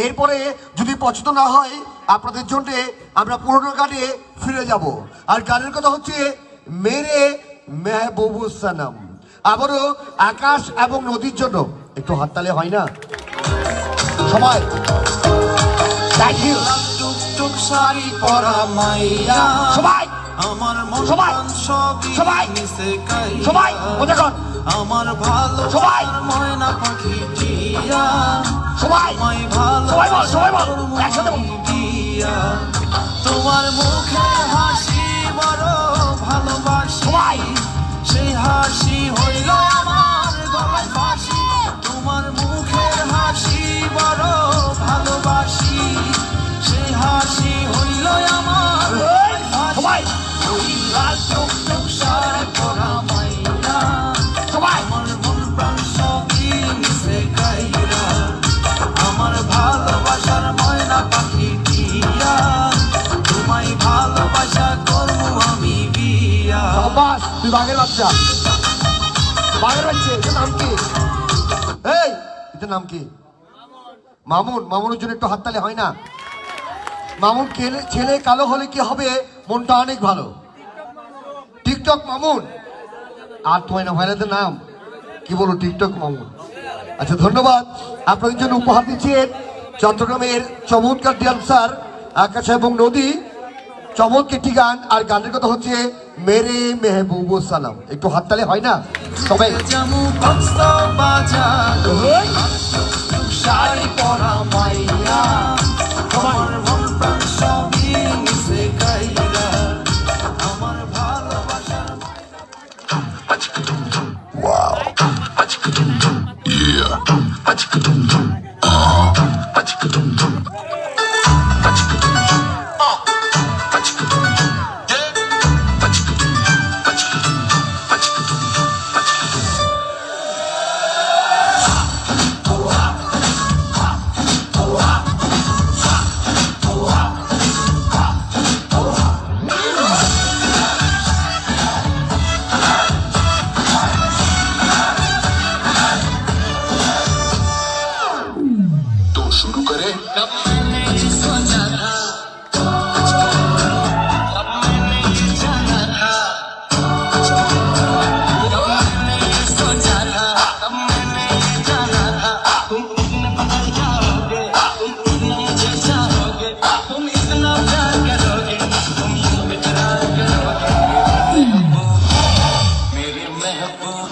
এরপরে যদি পছন্দ না হয় আপনাদের জন্য আমরা পুরোনো গানে ফিরে যাব। আর গানের কথা হচ্ছে মেরে মেহবুবু সনম। আবারও আকাশ এবং নদীর জন্য একটু হাততালি হয় না সবাই? Thank you. টুকটুক শাড়ি পরা মাইয়া, সবাই আমার মন সবাই প্রাণ সবই সবাই মিশে গাইয়া। সবাই মজা কর। আমার ভালো সবাই ময়না পাখি টিয়া, সবাই তোমায় ভালো সবাই বল, সবাই বল, একসাথে বল। দিয়া, তোমার মুখে হাসি বড় ভালোবাসি, সবাই সেই হাসি হইল আমার গলায় ফাঁসি। তোমার মুখের হাসি বড় ভালোবাসি, সেই হাসি হইল আমার গলায় ফাঁসি। সবাই ওই লাল টুকটুক শাড়ি পরা মাইয়া, সবাই আমার মন প্রাণ সবই মিশে গাইয়া। আমার ভালোবাসার ময়না পাখি টিয়া, তোমায় ভালোবাসা করবো আমি বিয়া। বাস, তুই বাঘের বাচ্চা। বাঘের বাচ্চা, এটার নাম কি? এই, এটার নাম কি? মামুন। মামুনের জন্য একটু হাততালি হয় না? মামুন ছেলে কালো হলে কি হবে? মনটা অনেক ভালো। টিকটক মামুন। আর তোমায় না ভাইরাদের নাম কি বলো? টিকটক মামুন। আচ্ছা ধন্যবাদ। আপনাদের জন্য উপহার দিচ্ছেন চট্টগ্রামের চমৎকার ড্যান্সার আকাশ এবং নদী। চমৎকার একটি গান, আর গানের কথা হচ্ছে মেরে মেহবুবু সালাম। একটু হাততালি হয় না সবাই? জামু কক্সা বাজার, শাড়ি পরা মাইয়া, আমার মন প্রাণ সবই মিশে গাইয়া। আমার ভালোবাসার तो शुरू करें। मेरे महबूब,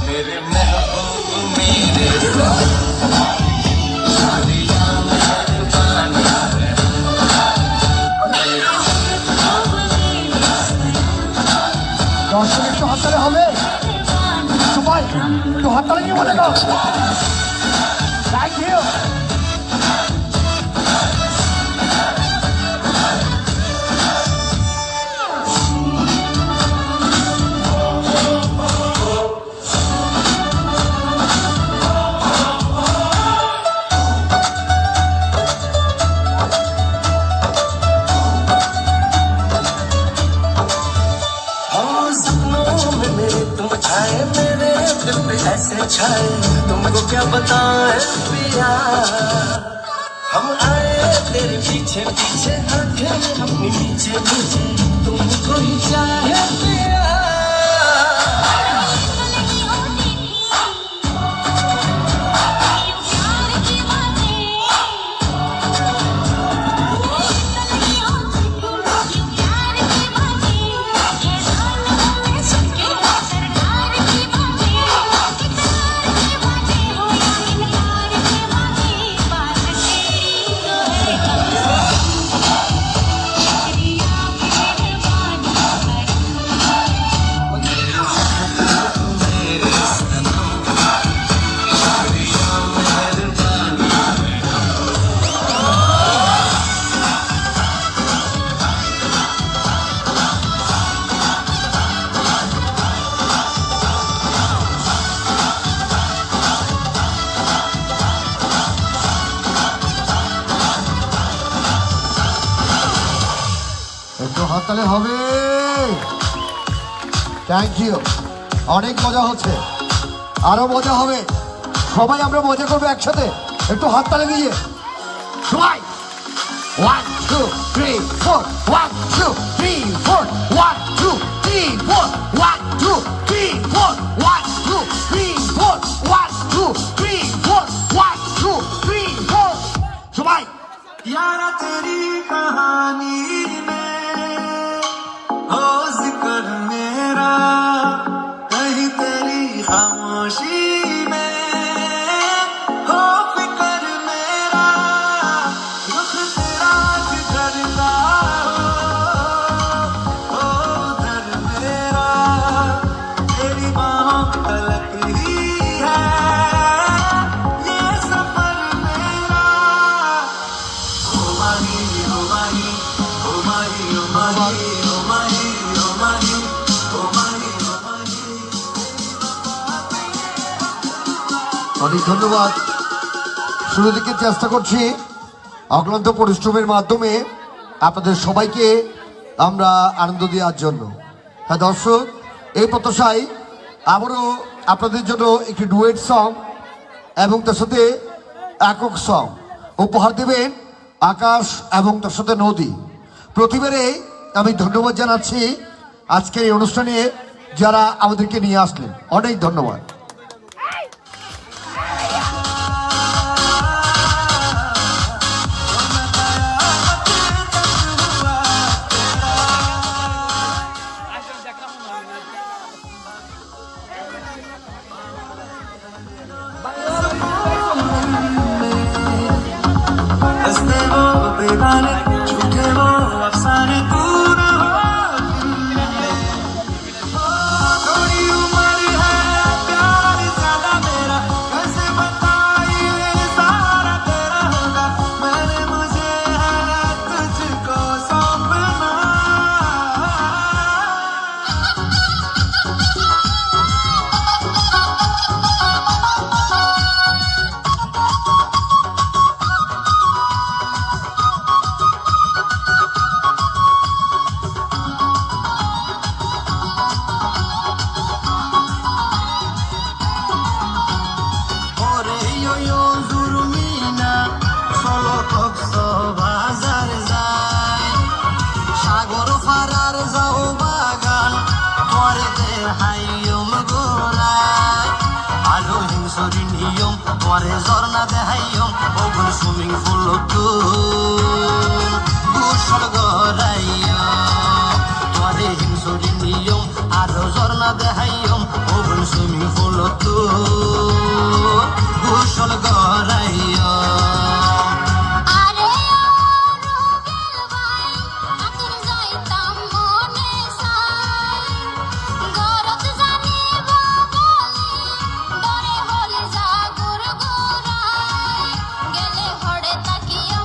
मेरे महबूब, मेरे দর্শক একটু হাততালি হবে সবাই? একটু হাততালি নিয়ে বলে দাও। Thank you. ऐसे छाए तुमको क्या बताएं पिया, हम आए तेरे पीछे पीछे, आंखें अपनी नीचे नीचे, तुमको ही चाहे पिया। হাততালি হবে। থ্যাংক ইউ, অনেক মজা হচ্ছে, আরো মজা হবে। সবাই আমরা মজা করবো একসাথে, একটু হাততালি দিয়ে সবাই। 1 2 3 4 1 2 3 4 1 2 3 4 1 2 3 4 1 2 3 4 1 2 3 4 1 2 3 4 সবাই। यारा तेरी कहानी में हो जिक्र मेरा, कहीं तेरी खामोशी में हो फिक्र मेरा, रुख तेरा जिधर का हो उधर मेरा, तेरी बाहों तलक ही है ये सफर मेरा। Oh mahi, oh mahi, oh mahi, oh mahi, oh mahi, oh mahi, oh mahi, oh mahi. অনেক ধন্যবাদ। শুরু থেকে চেষ্টা করছি অক্লান্ত পরিশ্রমের মাধ্যমে আপনাদের সবাইকে আমরা আনন্দ দেওয়ার জন্য। হ্যাঁ দর্শক, এই প্রত্যাশায় আবারও আপনাদের জন্য একটি ডুয়েট সং এবং তার সাথে একক সং উপহার দেবেন আকাশ এবং তার সাথে নদী। প্রতিবারে আমি ধন্যবাদ জানাচ্ছি আজকের এই অনুষ্ঠানে যারা আমাদেরকে নিয়ে আসলেন, অনেক ধন্যবাদ। हंसते वो बेगाने, झूठे वो अफसाने, दूर हो दिल में। थोड़ी उम्र है, प्यार ज्यादा मेरा, कैसे बताइए सारा तेरा होगा। मैंने मुझे है तुझको सौंपना। ওরে ইয়ো জুরমিনা, চলো কক্সবাজার যাই, সাগর পারার যাও বাগান, পরে দেহাইয়ম গোরাই, আলো হিংসরি নিয়ম, পরে ঝর্ণা দেহাইয়ম, ওগুন সুইমিং পুল গোসল গড়াইয়ম, পরে হিংসরি নিয়ম, আলো ঝর্ণা দেহাইয়ম, ওগুন সুইমিং পুল গোসল গড়াইয়ম। আরে রুবেল ভাই আতর যাইতাম মনে চাই গরত জানিব বলি ডরে হলে জাগর গোরাই গেলে হড়ে তাকিও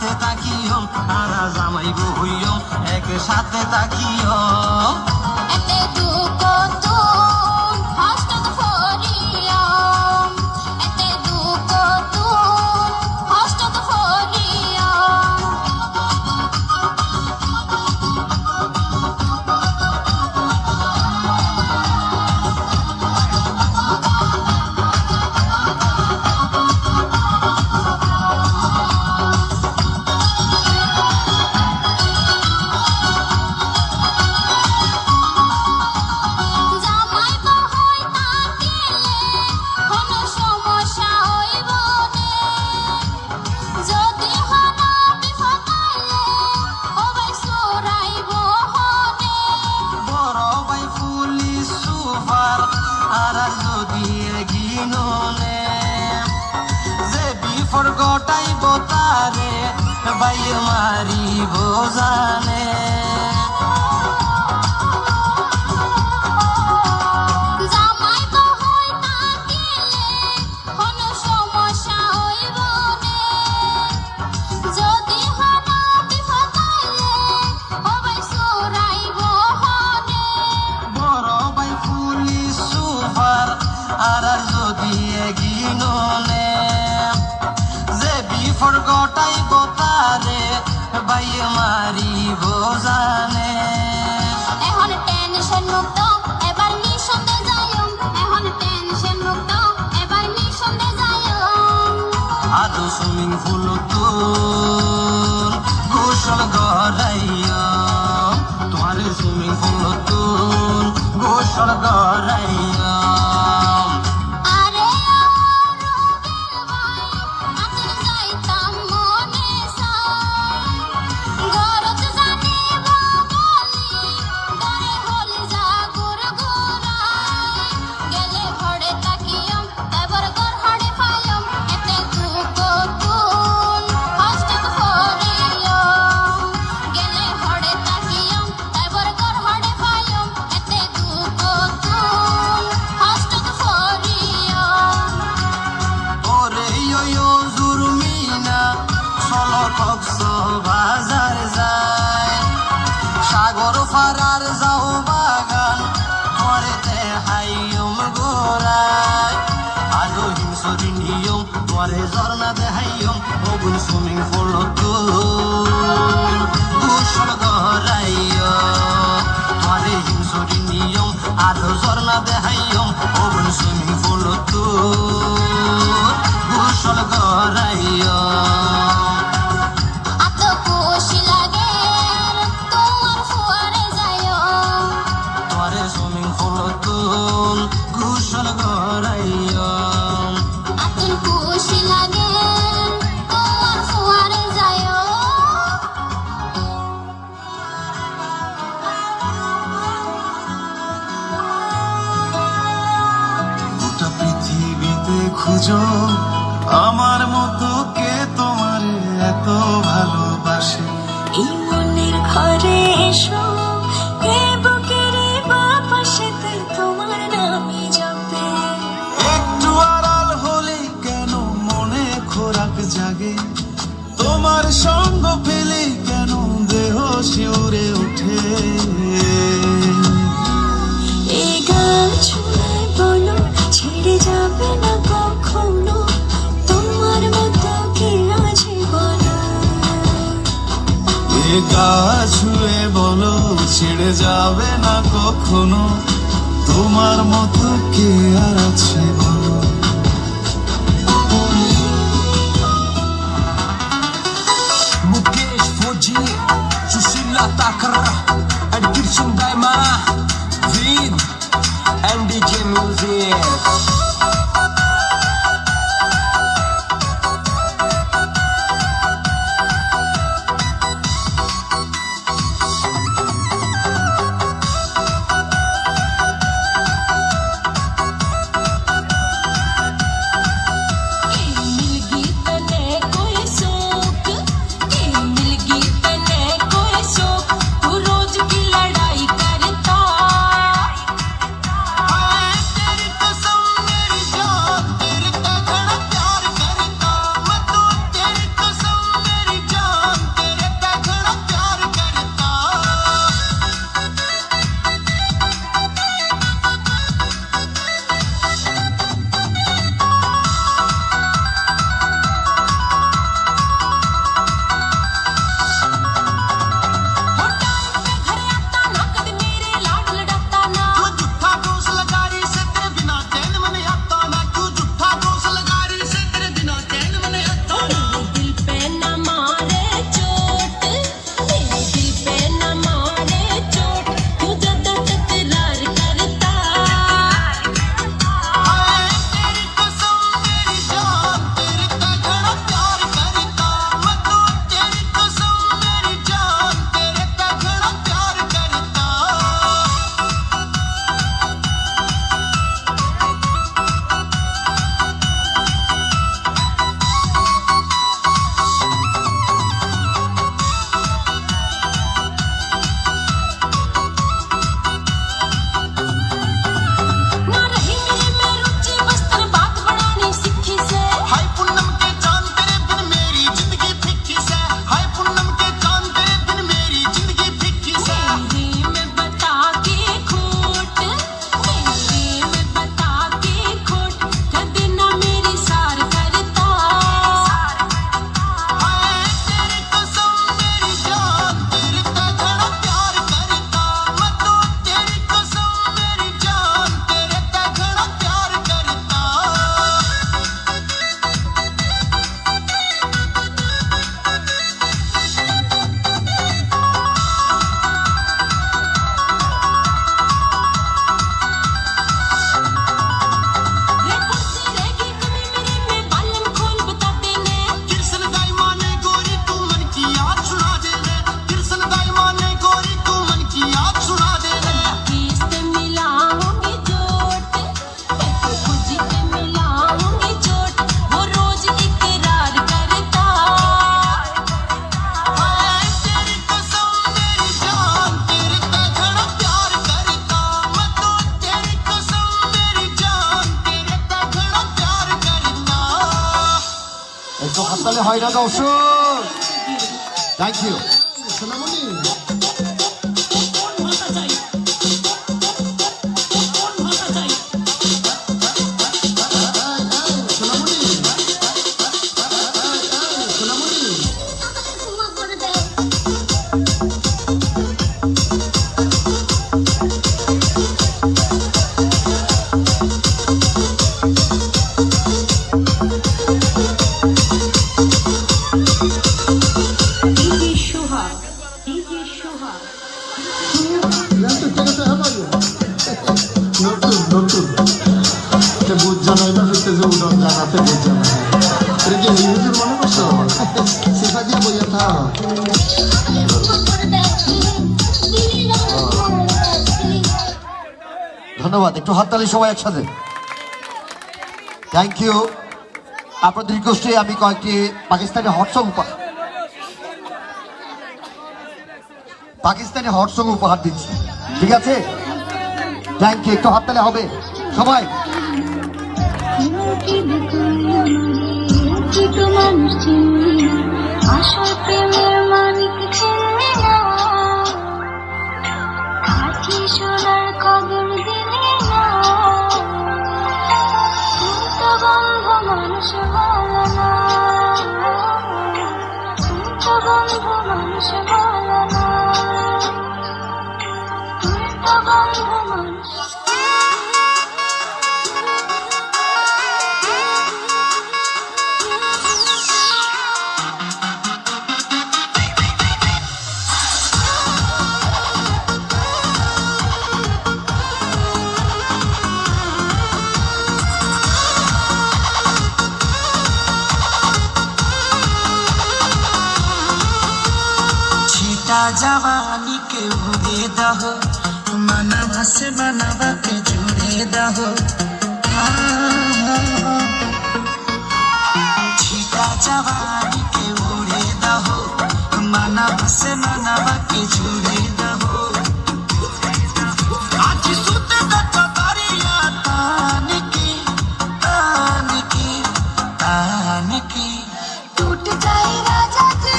সাথে তাকিও আরা জামাই বইও এক সাথে তাকিও এতে দুঃখ তুন হস্ত ফরিয়াম এতে দুঃখ তুন হস্ত ফরিয়াম জামাই বহই তাকিলে কোনো সমস্যা হইব নে যদি হনা বিফতাইলে ওবাই সুরাইব হনে বড় ভাই পুলিশ সুপার আর যদি এগিননে যে বিফর গটাইব তারে ভাই মারিব জানে জামাই বহই তাকিলে কোনো সমস্যা হইব নে যদি হনা বিফতাইলে ওবাই সুরাইব হনে বড় ভাই পুলিশ সুপার আর যদি এগিননে যে বিফর গটাইব তারে ভাই মারিব জানে এখন টেনশন মুক্ত এবার নিঃসন্দেহে যাইম এখন টেনশন মুক্ত এবার নিঃসন্দেহে যাইম আদো সুইমিং পুল তুল গোসল গড়াইয়া তোমার সুইমিং পুল তুল গোসল গড়াইয়া আরে আমার রোগের ভাই আতর যাইতাম মনে চাই গরত জানিব বলি ডরে হলি জাগুর গোরাই গেলে ভরে তাকিয়ম এবার গর হাড়ে পাইয়ম এতে দুঃখ তুন হস্ত ফরিয়ম গেলে ভরে তাকিয়ম এবার গর হাড়ে পাইয়ম এতে দুঃখ তুন হস্ত ফরিয়ম ওরে ইয়ো জুরমিনা চলো কক্স বাজার যায় সাগর ফারার যাও বাগান পরেতে হাইয়ম গোরায় আলো হিমসরি নিয়ম পরে ঝর্ণা দেহাইয়ম ওগুন সুইমিং পুল তুল গোসল গড়াইয় পরে হিমসরি নিয়ম আলো ঝর্ণা দেহাইয়ম ওগুন সুইমিং পুল তুল গোসল গড়াইয় আত খুশি লাগে তোমার ফুয়ারে যাইও তোরে সুইমিং পুল তুল গোসল গড়াইয় আতুন খুশি লাগে তোমার ফুয়ারে যাইও গোটা পৃথিবীতে খুঁজো আমার মতো কে তোমার এত ভালোবাসে এই মনের ঘরে এসো এ বুকের বাপাশেতে তোমার নামে জপে একটু আড়াল হলে কেন মনে খোরাক জাগে তোমার সঙ্গ পেলে কেন দেহ শিউরে ওঠে এই গান শুনে বলো ছেড়ে যাবে না কখনো তোমার মতো কে আছে বলো এ গা ছুঁয়ে বলো ছেড়ে যাবে না কখনো তোমার মতো কে আর আছে বলো Mukesh Fuji, Sushila Takra, and Kirshun Daima, Vid, and DJ Music. तेरी कसम একটু হাততালি হয় না দর্শক? Thank you. নতুন এটা বুঝ জানাই না হইতে যে উদন জানাতে বুঝ জানাই এটা কি হিন্দুর মনে করছো সিফা দিয়ে বইয়া থা ধন্যবাদ, একটু হাততালি সবাই একসাথে। Thank you. আপনাদের রিকোয়েস্টে আমি কয়েকটি পাকিস্তানি হট সং উপহার দিচ্ছি, ঠিক আছে? থ্যাংক ইউ, একটু হাততালি হবে সবাই। जवानी के उड़े दहो मनवा से मनवा के जुड़े दहो छीटा जवानी के उड़े दहो मनवा से मनवा के जुड़े दहो आज सुते तक बारिया तान की टूट जाए राजा जी,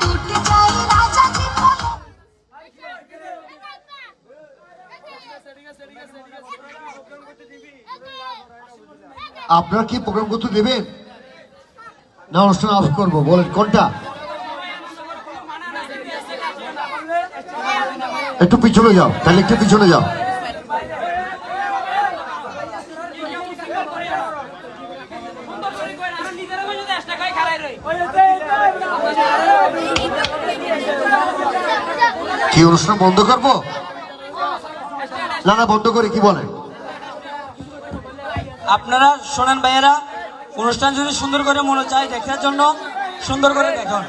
टूट जाए राजा जी। আপনারা কি প্রোগ্রাম করতে দেবেন না অনুষ্ঠান অফ করবো? বলেন কোনটা? একটু পিছনে যাও, তাহলে একটু পিছনে যাও। কি অনুষ্ঠান বন্ধ করবো? না না, বন্ধ করে কি বলেন? আপনারা শোনেন ভাইয়েরা, অনুষ্ঠান যদি সুন্দর করে মনে চায় দেখার জন্য সুন্দর করে দেখুন,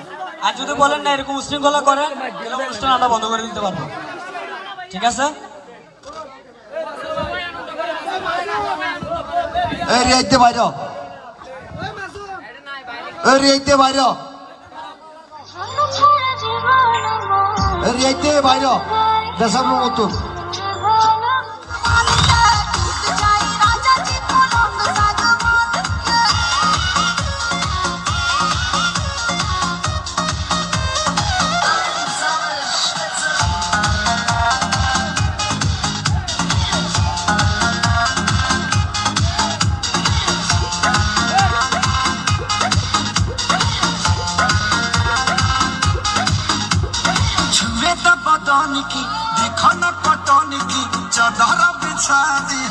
আর যদি বলেন না এরকম উশৃঙ্খলা করেন তাহলে অনুষ্ঠান আমরা বন্ধ করে দিতে পারবো, ঠিক আছে? এই রিয়াইতে বাইর, এই রিয়াইতে বাইর, এই রিয়াইতে বাইর, দেশানোর মতন। की देखो न पटन की चादर बिछा दी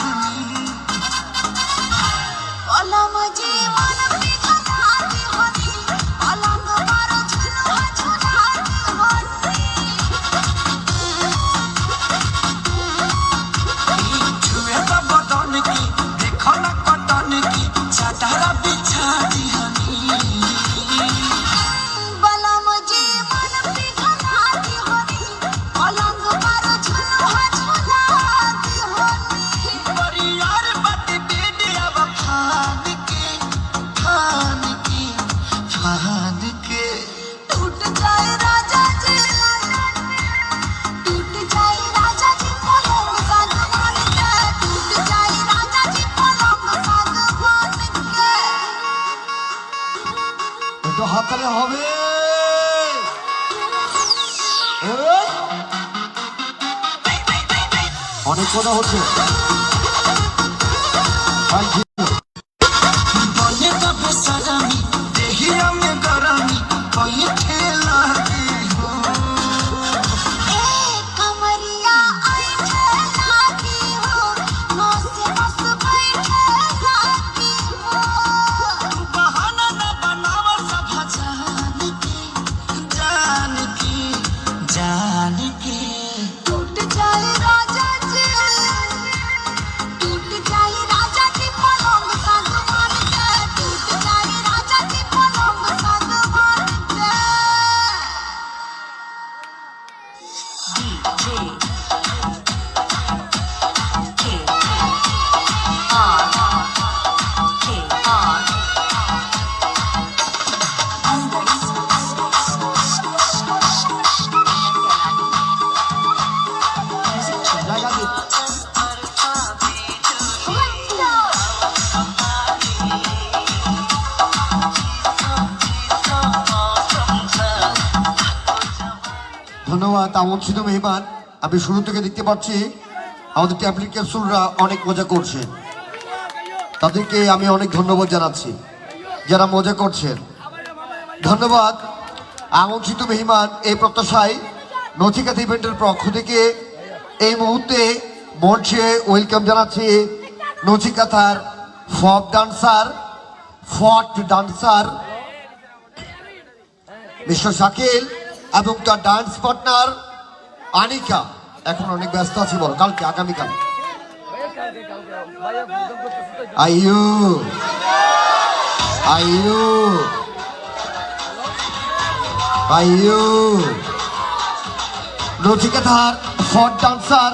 बदन की देखो न पटन की चादर बिछा दी बड़ी হাততালি হবে। এই! অনেক কথা হচ্ছে। Thank you. बोले कब सलामी देहिया में गरमी कोई ठेला की हो कमरिया आई लागी हो नौसे मस बैठे लागी हो बहाना न बनावा सब जान की टूट जाए राजा जी पलंग साथ मार के टूट जाए राजा जी पलंग साथ मार के জায়গা দিন। ধন্যবাদ আমন্ত্রিত মেহমান। আমি শুরু থেকে দেখতে পাচ্ছি আমাদের ট্যাবলেট ক্যাপসুলরা অনেক মজা করছে, তাদেরকে আমি অনেক ধন্যবাদ জানাচ্ছি যারা মজা করছেন। ধন্যবাদ আমন্ত্রিত মেহমান। এই প্রত্যাশায় নচিকাতা ইভেন্টের পক্ষ থেকে এই মুহূর্তে মঞ্চে ওয়েলকাম জানাচ্ছি নচিকাতার ফট ডান্সার মিস্টার শাকিল এবং তার ডান্স পার্টনার আনিকা। এখন অনেক ব্যস্ত আছি, বলো কালকে আগামীকাল। আইয়ু আইয়ু আইয়ু নচিকাতার ফট ডান্সার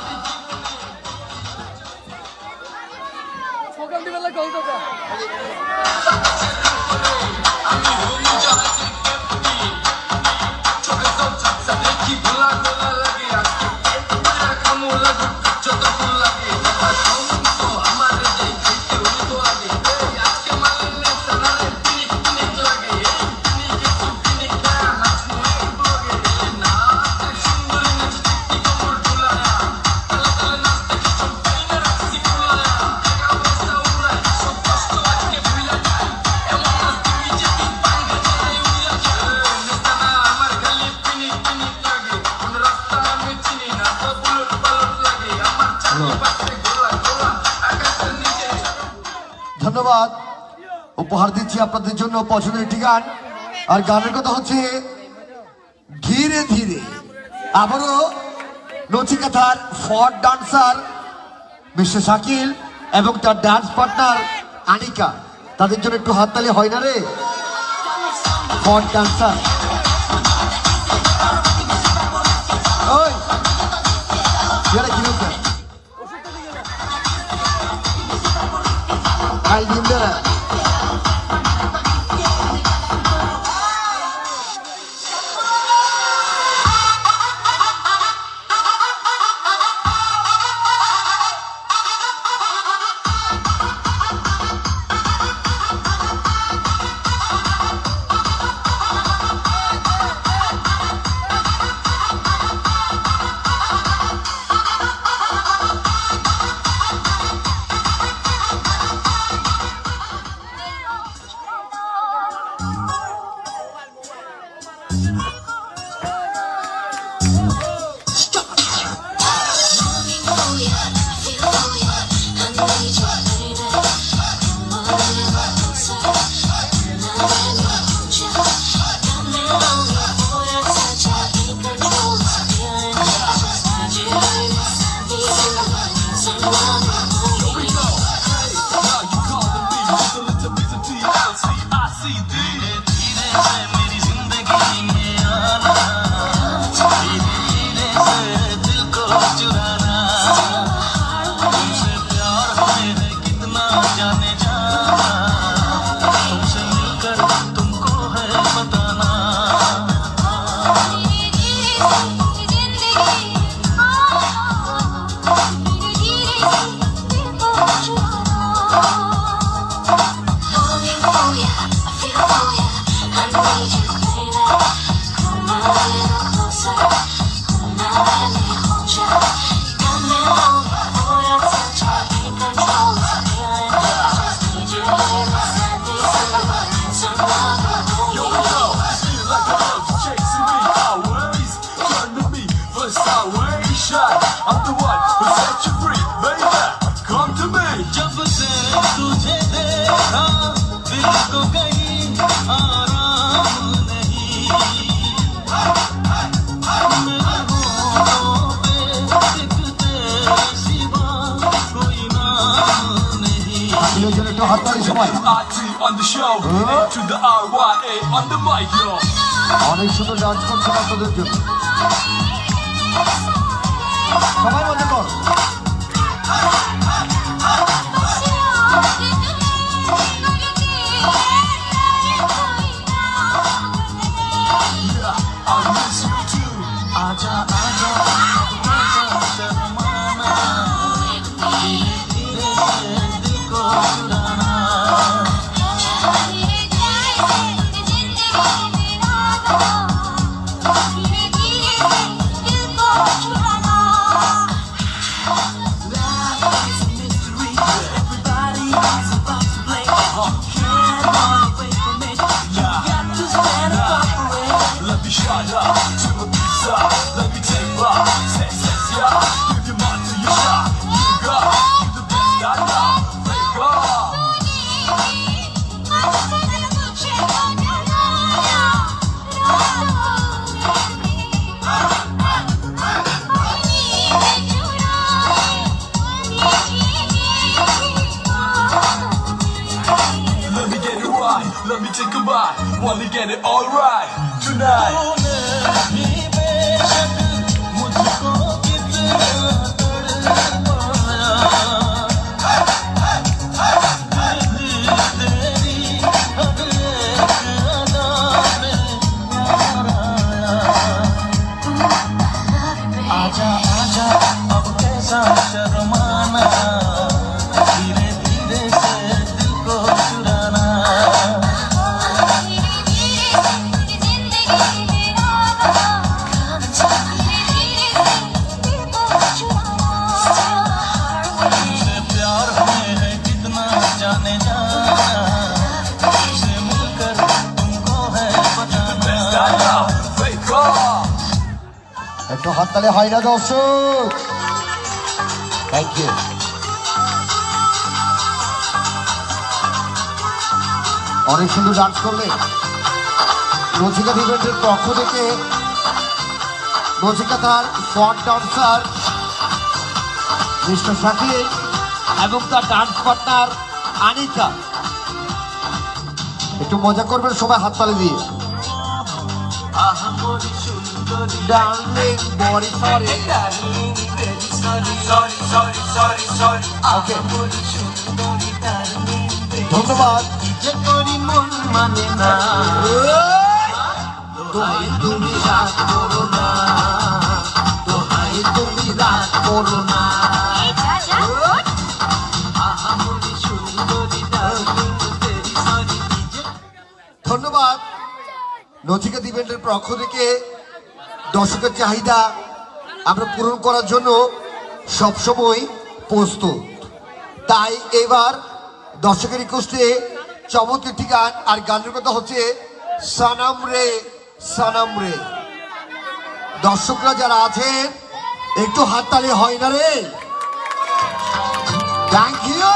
ধন্যবাদ উপহার দিচ্ছি আপনাদের জন্য পছন্দের একটি গান। আর গানের কথা হচ্ছে ধীরে ধীরে। আবারও নচিকাতার ফট ডান্সার মিস্টার শাকিল এবং তার ডান্স পার্টনার আনিকা, তাদের জন্য একটু হাততালি হয় না রে? ফট ডান্সার ওই ইয়ারা কি বলতে I দিমদারা Oh yeah, I feel একটু হাততালি সবাই। RT on the show, to the RYA on the mic, yo. অনেক সুন্দর ডান্স করছেন আপনাদের জন্য, সবাই মজা কর। I miss you too. Aja, aja, aja, शर्माना, धीरे धीरे दिल को चुराना. Life's a mystery, everybody is about to play. Can't run away from it. You got to stand up for it. Let me shine up to a pizza. Let me take back. Say, yeah. Give your mind to your shot. You got, you the best I know. Let go. Let me get it right. Let me take a bite. Wanna get it all right tonight. आजा आजा अब कैसा शर्माना धीरे धीरे से दिल को चुराना तुझसे प्यार हमें है कितना जाने जाना तुझसे मिलकर तुमको है बताना একটু হাততালি হয় না দর্শক? Thank you. অনেক সুন্দর ডান্স করলে। নচিকা ইভেন্টের পক্ষ থেকে নচিকাতার ফ্রন্ট ডান্সার মিস্টার শাকিল এবং তার ডান্স পার্টনার আনিকা, একটু মজা করবেন সবাই হাততালি দিয়ে। Darling, body sorry. Okay. ধন্যবাদ। তুমি রাত করো না, দোহাই তুমি রাত করো না। ধন্যবাদ। নচিকেতা ইভেন্টের পক্ষ থেকে দর্শকের চাহিদা আমরা পূরণ করার জন্য সবসময় প্রস্তুত। তাই এবার দর্শকের রিকোয়েস্টে চমৎকার একটি গান, আর গানের কথা হচ্ছে সানাম রে সানাম রে। দর্শকরা যারা আছেন একটু হাততালি হয় না রে? Thank you.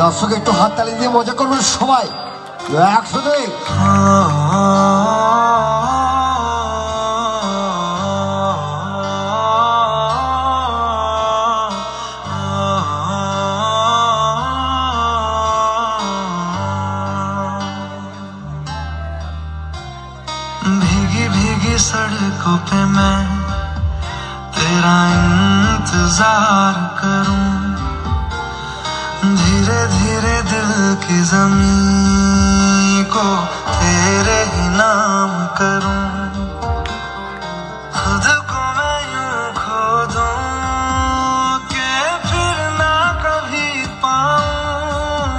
দর্শক একটু হাততালি দিয়ে মজা করবেন সবাই একসাথে। भीगी भीगी सड़कों पे मैं तेरा इंतजार करूं धीरे धीरे दिल की ज़मीं को तेरे ही नाम करूं खुद को मैं यूं खो दूं कि फिर ना कभी पाऊं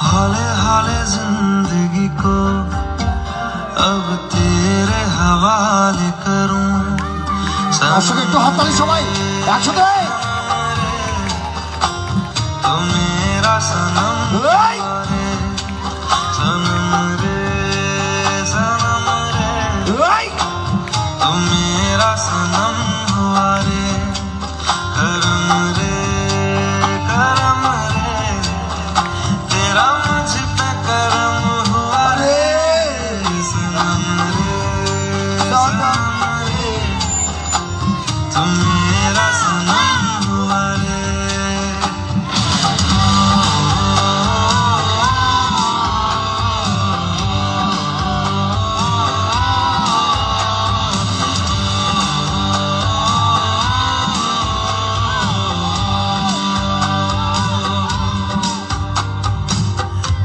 हौले हौले जिंदगी को अब तेरे हवाले करूं দর্শক একটু হাততালি সবাই একসাথে। तू मेरा सनम এই! सनम रे सनम रे এই! तू मेरा सनम हुआ रे करम रे तेरा मुझ पे करम हुआ रे सनम रे सनम रे तू मेरा सनम हुआ रे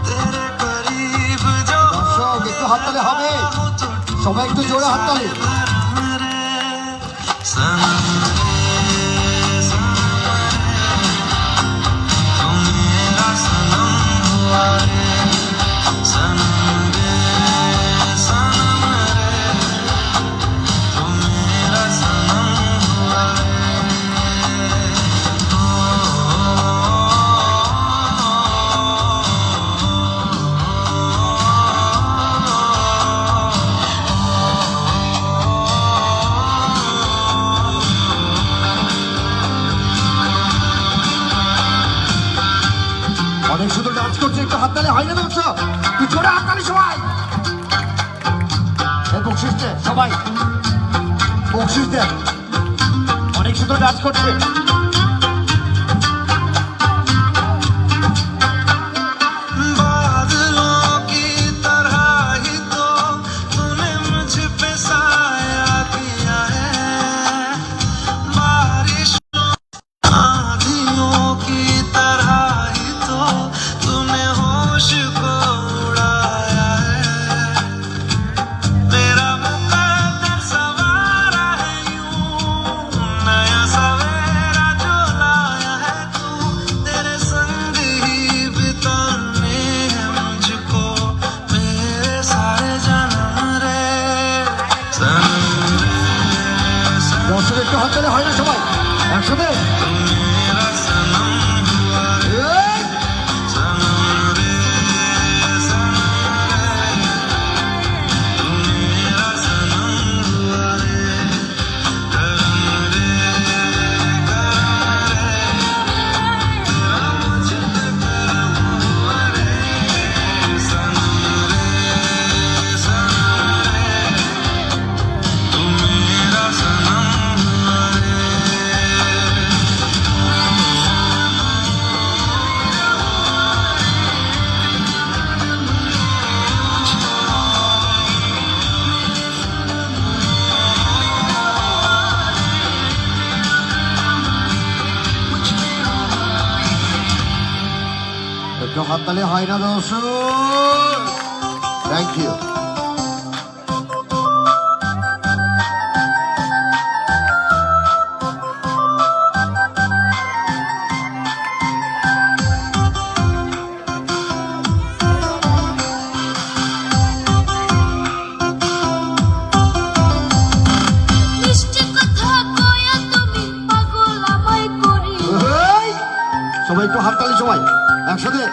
तेरे करीब जो দর্শক একটু হাততালি হবে, সবাই একটু জোরে হাততালি। सनम रे सनम रे तू मेरा सनम हुआ रे सनम रे सनम रे तू मेरा सनम हुआ অনেক সুন্দর ডান্স করছে, একটু হাততালি হয় না দর্শক? একটু জোরে হাততালি সবাই। এই বকশিস দে সবাই, বকশিস দে। অনেক সুন্দর ডান্স করছে। बादलों की तरह ही तो तूने मुझ पे साया किया है बारिश आंधियों की तरह ही तो तूने होश को उड़ाया है मेरा मुकद्दर सवारा है यूं नया सवेरा जो लाया है तू तेरे संग ही बिताने हैं मुझको मेरे सारे जन्म रे सनम रे सनम দর্শক একটু হাততালি হয় না সবাই একসাথে? मेरा सनम हुआ रे এই! सनम रे सनम रे तू मेरा सनम हुआ रे करम रे तेरा मुझ पे करम हुआ रे सनम रे तू मेरा सनम हुआ रे একটু হাততালি হয় না দর্শক? Thank you. মিষ্টি কথা কয়া তুমি পাগল আমায় করি এই! সবাই একটু হাততালি সবাই একসাথে।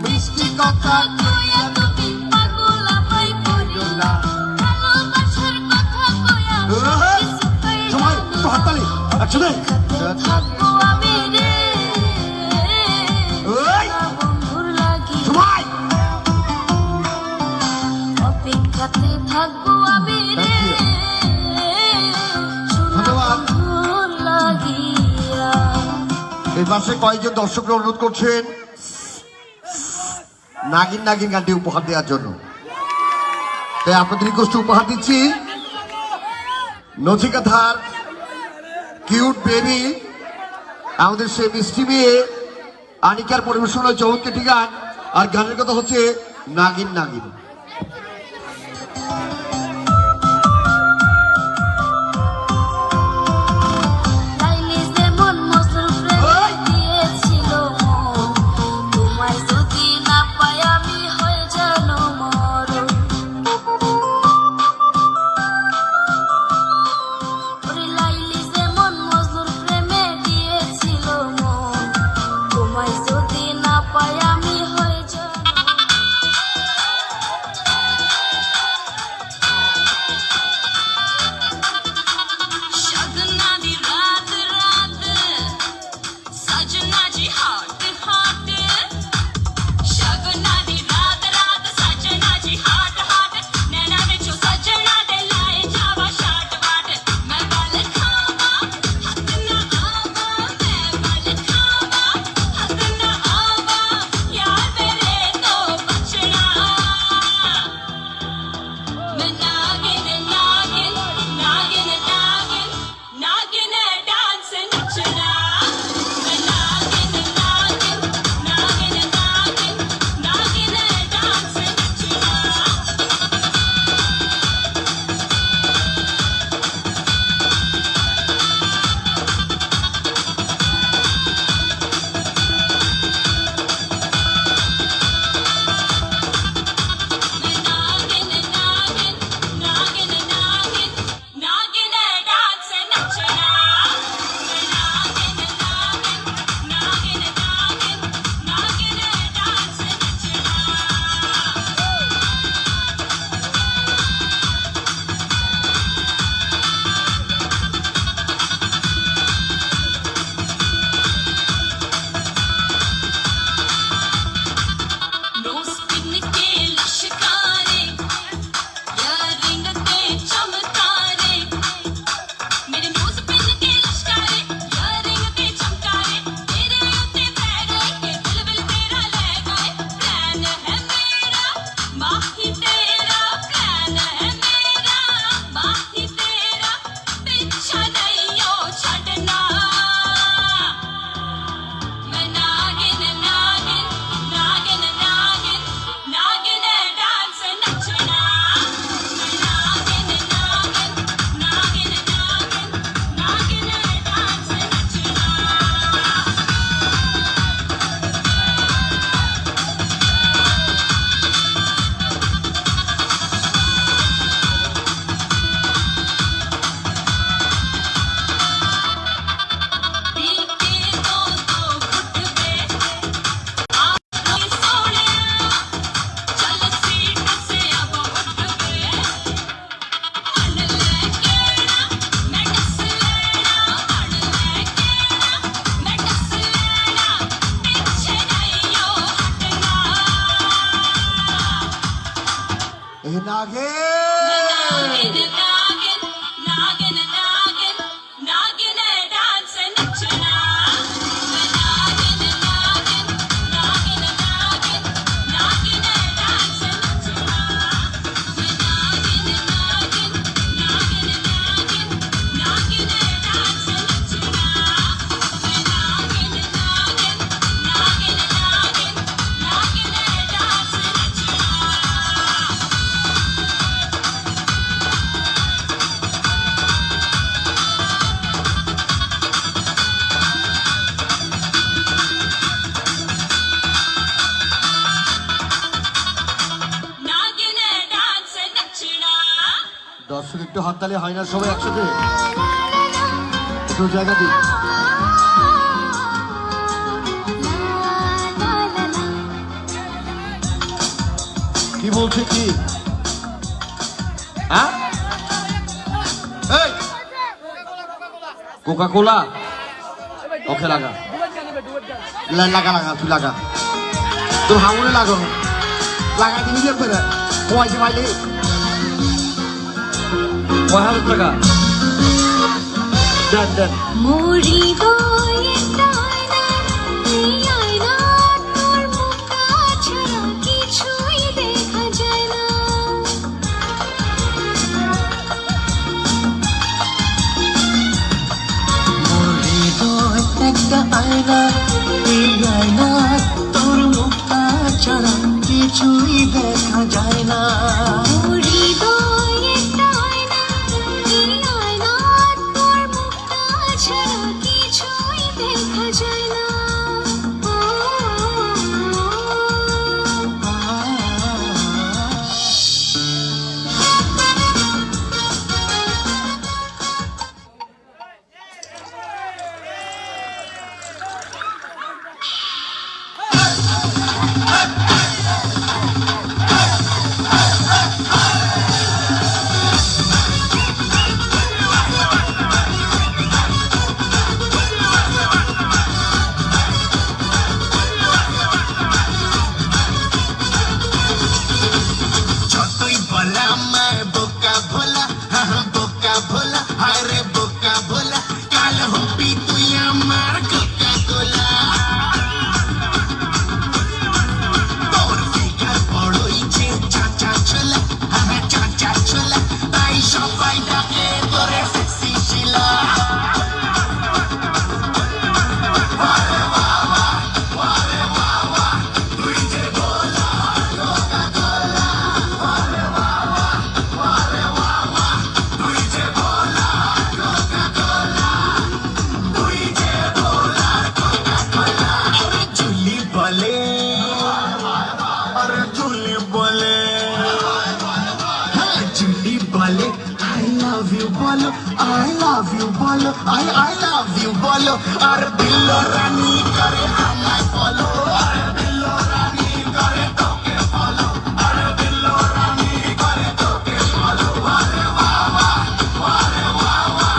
মিষ্টি কথা কয়া তুমি পাগল আমায় করি ভালোবাসার কথা কয়া সবাই একটু হাততালি একসাথে। থাকবো আমি রে এই! বন্ধুর লাগি সবাই অপেক্ষাতে থাকবো আমি রে ধন্যবাদ। বন্ধুর লাগিয়া এই পাশে কয়েকজন দর্শকরা অনুরোধ করছেন নাগিন নাগিন গানটি উপহার দেওয়ার জন্য, তাই আপনাদের রিকোয়েস্ট উপহার দিচ্ছি নচিকাথার কিউট বেবি, আমাদের সেই মিষ্টি মেয়ে আনিকার পরিবেশনা চৌত্রিটি গান, আর গানের কথা হচ্ছে নাগিন নাগিন। লাইলি যেমন মজনুর প্রেমে দিয়েছিল মন, তোমায় যদি না পাই আমি হয়ে যেন মরণ। मैं नागिन नागिन नागिन नागिन नागिन डांस नचना मैं नागिन नागिन नागिन नागिन नागिन डांस नचना मैं नागिन नागिन नागिन नागिन नागिन डांस नचना मैं नागिन नागिन नागिन नागिन नागिन डांस नचना नोस पिन के लश्कारे यारिंग के चमकारे मेरे नोस पिन के लश्कारे यारिंग के चमकारे तेरे उत्ते पै गए के बिल तेरा ले गए प्लान है मेरा माही तेरा प्लान है मेरा माही तेरा पीछा नहीं ओ छड़ना मैं नागिन नागिन नागिन नागिन नागिन डांस नचना मैं नागिन नागिन नागिन नागिन नागिन डांस नचना पीके दो घुट पे आपके सोने चल सीट से अब उठ गए मन लेके ना मैं डस लेना मन लेके ना मैं डस लेना पीछे नहीं ओ हटना ए नागे नागिन नागिन नागिन नागिन नागिन डांस नचना मैं नागिन नागिन नागिन नागिन नागिन डांस नचना मैं नागिन नागिन नागिन नागिन नागिन डांस नचना मैं नागिन नागिन नागिन नागिन नागिन डांस नचना নাগিন ডান্স নচনা দর্শক একটু হাততালি হয় না সবাই একসাথে একটু জায়গা দিন কি বলছে কি হ্যাঁ কোকা কোলা ওকে লাগা লাগা লাগা তুই লাগা তোর হাঙুলে লাগো লাগাই দিবি যে করে পয়সা পাইলে 1000 টাকা দেন দেন মোরি দয়ের আয়না এই আয়না তোর মুখটা ছাড়া কিছুই দেখা যায় না একটা আয়না এই আয়না তোর মুখটা ছাড়া কিছুই দেখা যায় না মোরি দয়ের আয়না এই আয়না তোর মুখটা ছাড়া কিছুই দেখা love you bolo, I love you bolo, I love you bolo. Ar dillo rani kare amay bolo, ar dillo rani kare toke bolo, ar dillo rani kare toke bolo. Are wawa, are wawa,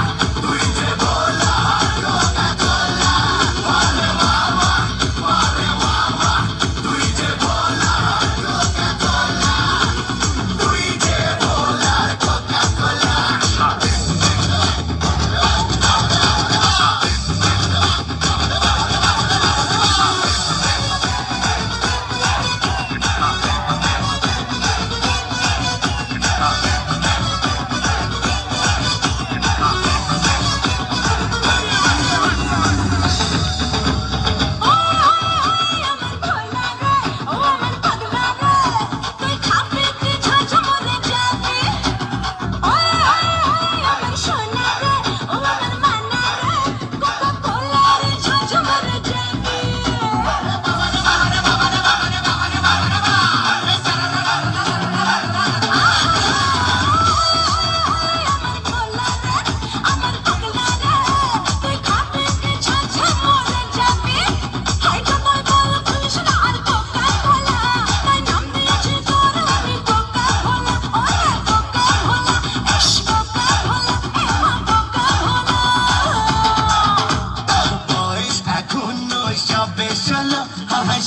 tui je bola Coca Cola. Are wawa, tui je bola Coca Cola. Tui je bola Coca Cola.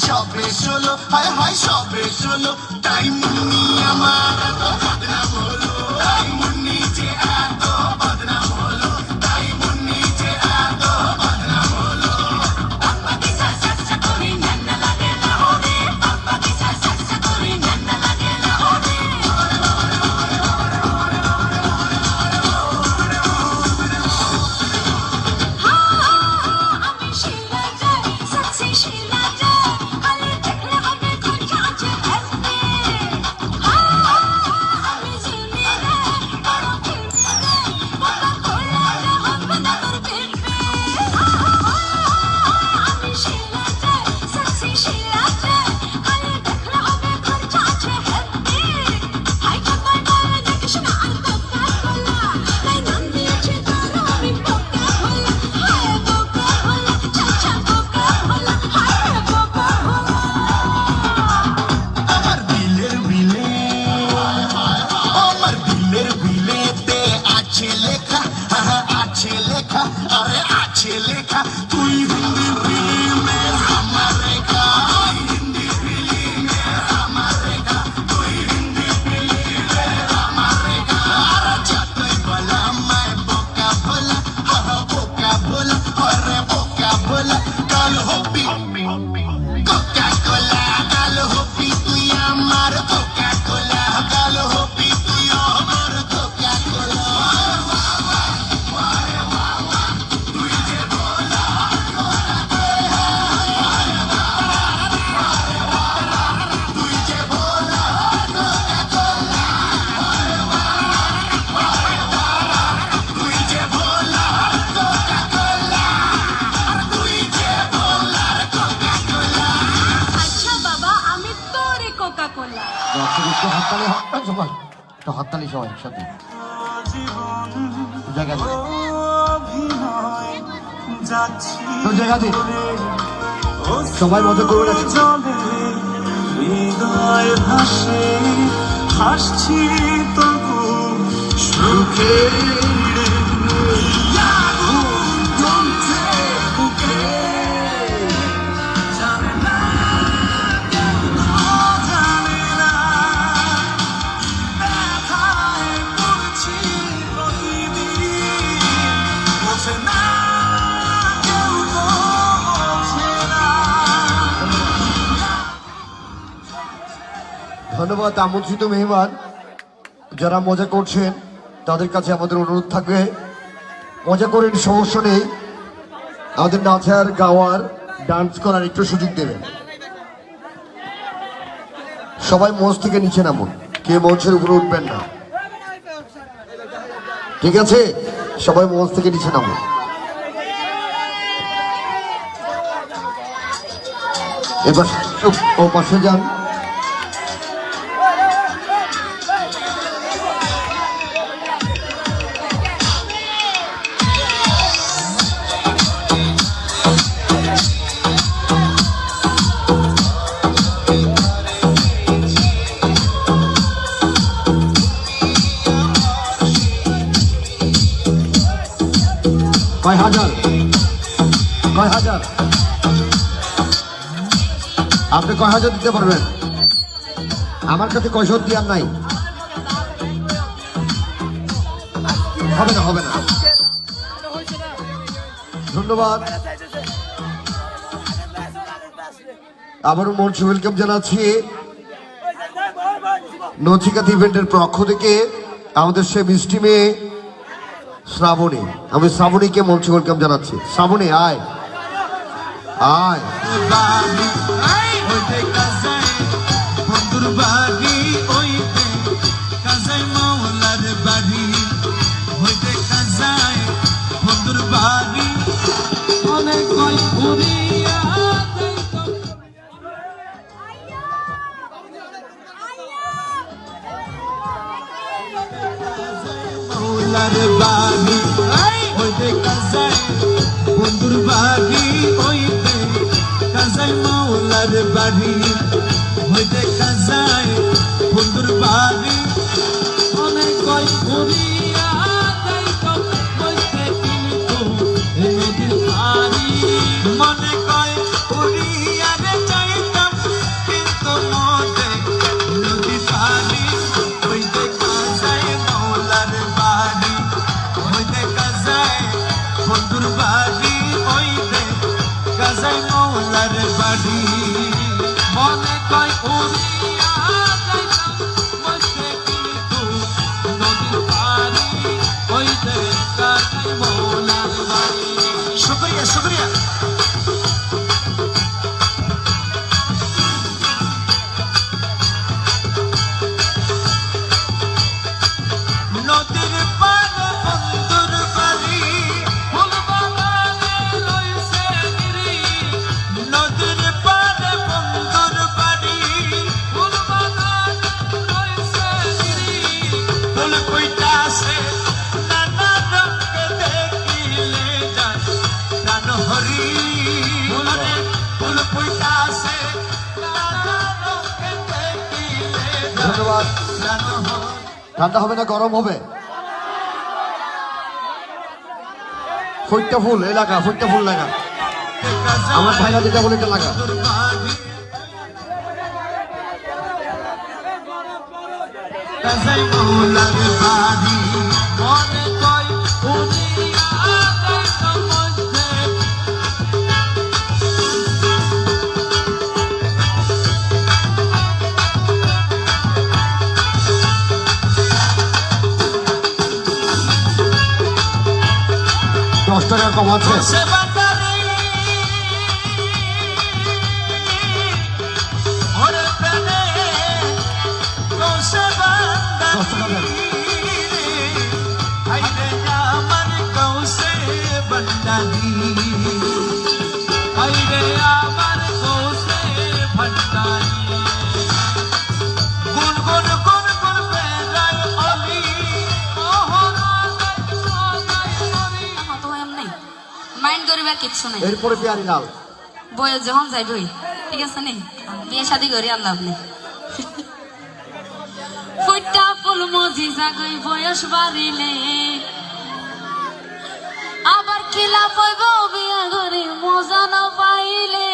সবে ষোলো, হায় হায় সবে ষোলো, তাই মুন্নি আমার এত বদনাম হলো, তাই মুন্নি যে এত বদনাম হলো, তাই মুন্নি যে এত বদনাম হলো। পাপা কি সা করি নান্না লাগে না হবে, পাপা কি সা করি নান্না লাগে না হবে। আমি শিলা যাই, সাথে শিলা যাই, আলে দেখলে হবে খোঁজা আছে হাসতে। আমি জিনি রে, বড় খেলবি রে, কোকা কোলা রে হবে না তোর পেটে। আমি শিলা যাই, সাথে শিলা যাই, আলে দেখলে হবে খোঁজা আছে হাসতে। হাই কোকা কোলা দেখিস না আর কোকা কোলা, তাই নাম দিয়েছে তোর আমি কোকা কোলা। হায় কোকা কোলা, চাচা কোকা কোলা, হায় কোকা কোলা। আমার দিলের বিলে, আমার দিলের বিলেতে আছে লেখা, আছে লেখা, আরে আছে লেখা, তুই হিন্দি ফিল্মে আমার রেখা, হিন্দি ফিল্মে আমার রেখা, তুই হিন্দি ফিল্মে আমার রেখা। আর যতই বলা আমায় বোকা বলা, বোকা বলা, আরে বোকা বলা, কাল হবি কোকা কোলা, কাল হবি তুই আমার কোকা কোলা, কাল হবি তুই আমার কোকা কোলা। তুই যে বলা তুই যে বলা কোকা কোলা, তুই যে বলা কোকা কোলা, তুই যে বলা কোকা কোলা। আচ্ছা বাবা, আমি তোরে কোকা কোলা। একটু হাততালি, সবাই একটু হাততালি, সবাই একসাথে জায়গা দিন, একটু জায়গা দিন, সবাই মজা করবে না। হৃদয় ভাসে, হাসছি তবু সুখে আগুন জ্বলছে বুকে। জানে না কেউ, জানে না ব্যথায় পড়ছি প্রতিদিন, বোঝে না কেউ, তো বোঝে না। ধন্যবাদ আমন্ত্রিত মেহমান যারা মজা করছেন, তাদের কাছে আমাদের অনুরোধ থাকবে মজা করেন, সমস্যা নেই, আমাদের নাচার গাওয়ার ডান্স করার একটু সুযোগ দেবেন। সবাই মঞ্চ থেকে নিচে নামুন, কে মঞ্চের উপরে উঠবেন না, ঠিক আছে? সবাই মঞ্চ থেকে নিচে নামুন। এবার ও পাশে যান। কয় হাজার? কয় হাজার? আপনি কয় হাজার দিতে পারবেন? আমার কাছে কয়শোর দিয়ার নাই। হবে না, হবে না। ধন্যবাদ। আবারও মঞ্চ ওয়েলকাম জানাচ্ছি নচিকাত ইভেন্টের পক্ষ থেকে আমাদের সে মিষ্টি মেয়ে শ্রাবণী। আমি শ্রাবণীকে মঞ্চ ওয়েলকাম জানাচ্ছি। শ্রাবণী আয়, আয়। বন্ধুর বাড়ি ওইতে কাজাই মাওলার বাড়ি হইতে কাজাই বন্ধুর বাড়ি অনেক কই ঘুরিয়া মাওলার বাড়ি হইতে কাজাই বন্ধুর বাড়ি ওইতে কাজাই মাওলার বাড়ি হইতে কাজাই বন্ধুর বাড়ি অনেক কই ঘুরিয়া যাইতো হইতে কিন্তু নদীর পাড়ি মনে কই ঘুরিয়া রে যাইতাম কিন্তু মনে নদীর পাড়ি হইতে কাজাই মাওলার বাড়ি হইতে কাজাই বন্ধুর বাড়ি হইতে কাজাই মাওলার বাড়ি মনে কই ঘুরিয়া যাইতাম হইতে কিন্তু নদীর পাড়ি হইতে কাজাই মাওলার বাড়ি। শুকরিয়া, শুকরিয়া। নদীর পাড়ে বন্ধুর বাড়ি ফুল বাগানে রইছে গিরি নদীর পাড়ে বন্ধুর বাড়ি ফুল বাগানে রইছে গিরি ফুল কইতাছে নানা রঙে দেখিলে যায় প্রাণ হরি ফুল কইতাছে নানা রঙে দেখিলে যায় ধন্যবাদ। প্রাণ হরি। ঠান্ডা হবে না গরম হবে? ফুটটা ফুল এলাকা, ফুটটা ফুল লাগা। আমার ভাইরা যেটা বলে এটা লাগা। কাজাই মাওলার বাড়ি মনে কই ঘুরিয়া যাইতো মধ্যে দশ টাকা কম আছে? সে বাটারি ওরে প্রাণে কৌশে 10 টাকা দেন। আইরে আমার কৌশে বন্দারি আইরে আমার কৌশে ভন্ডারি গুন গুন গুন গুন বেড়ায় অলি তো এমনি মাইন্ড করিবার কিচ্ছু নাই। এরপরে পেয়ারি লাল। বয়স যখন যাইবই, ঠিক আছে নি? বিয়ে শাদি করি আল্লাহ আপনি ফুটা ফুল মজি জাগই বয়স বাড়িলে আবার খিলা পাইব বিয়া ঘরে মজা না পাইলে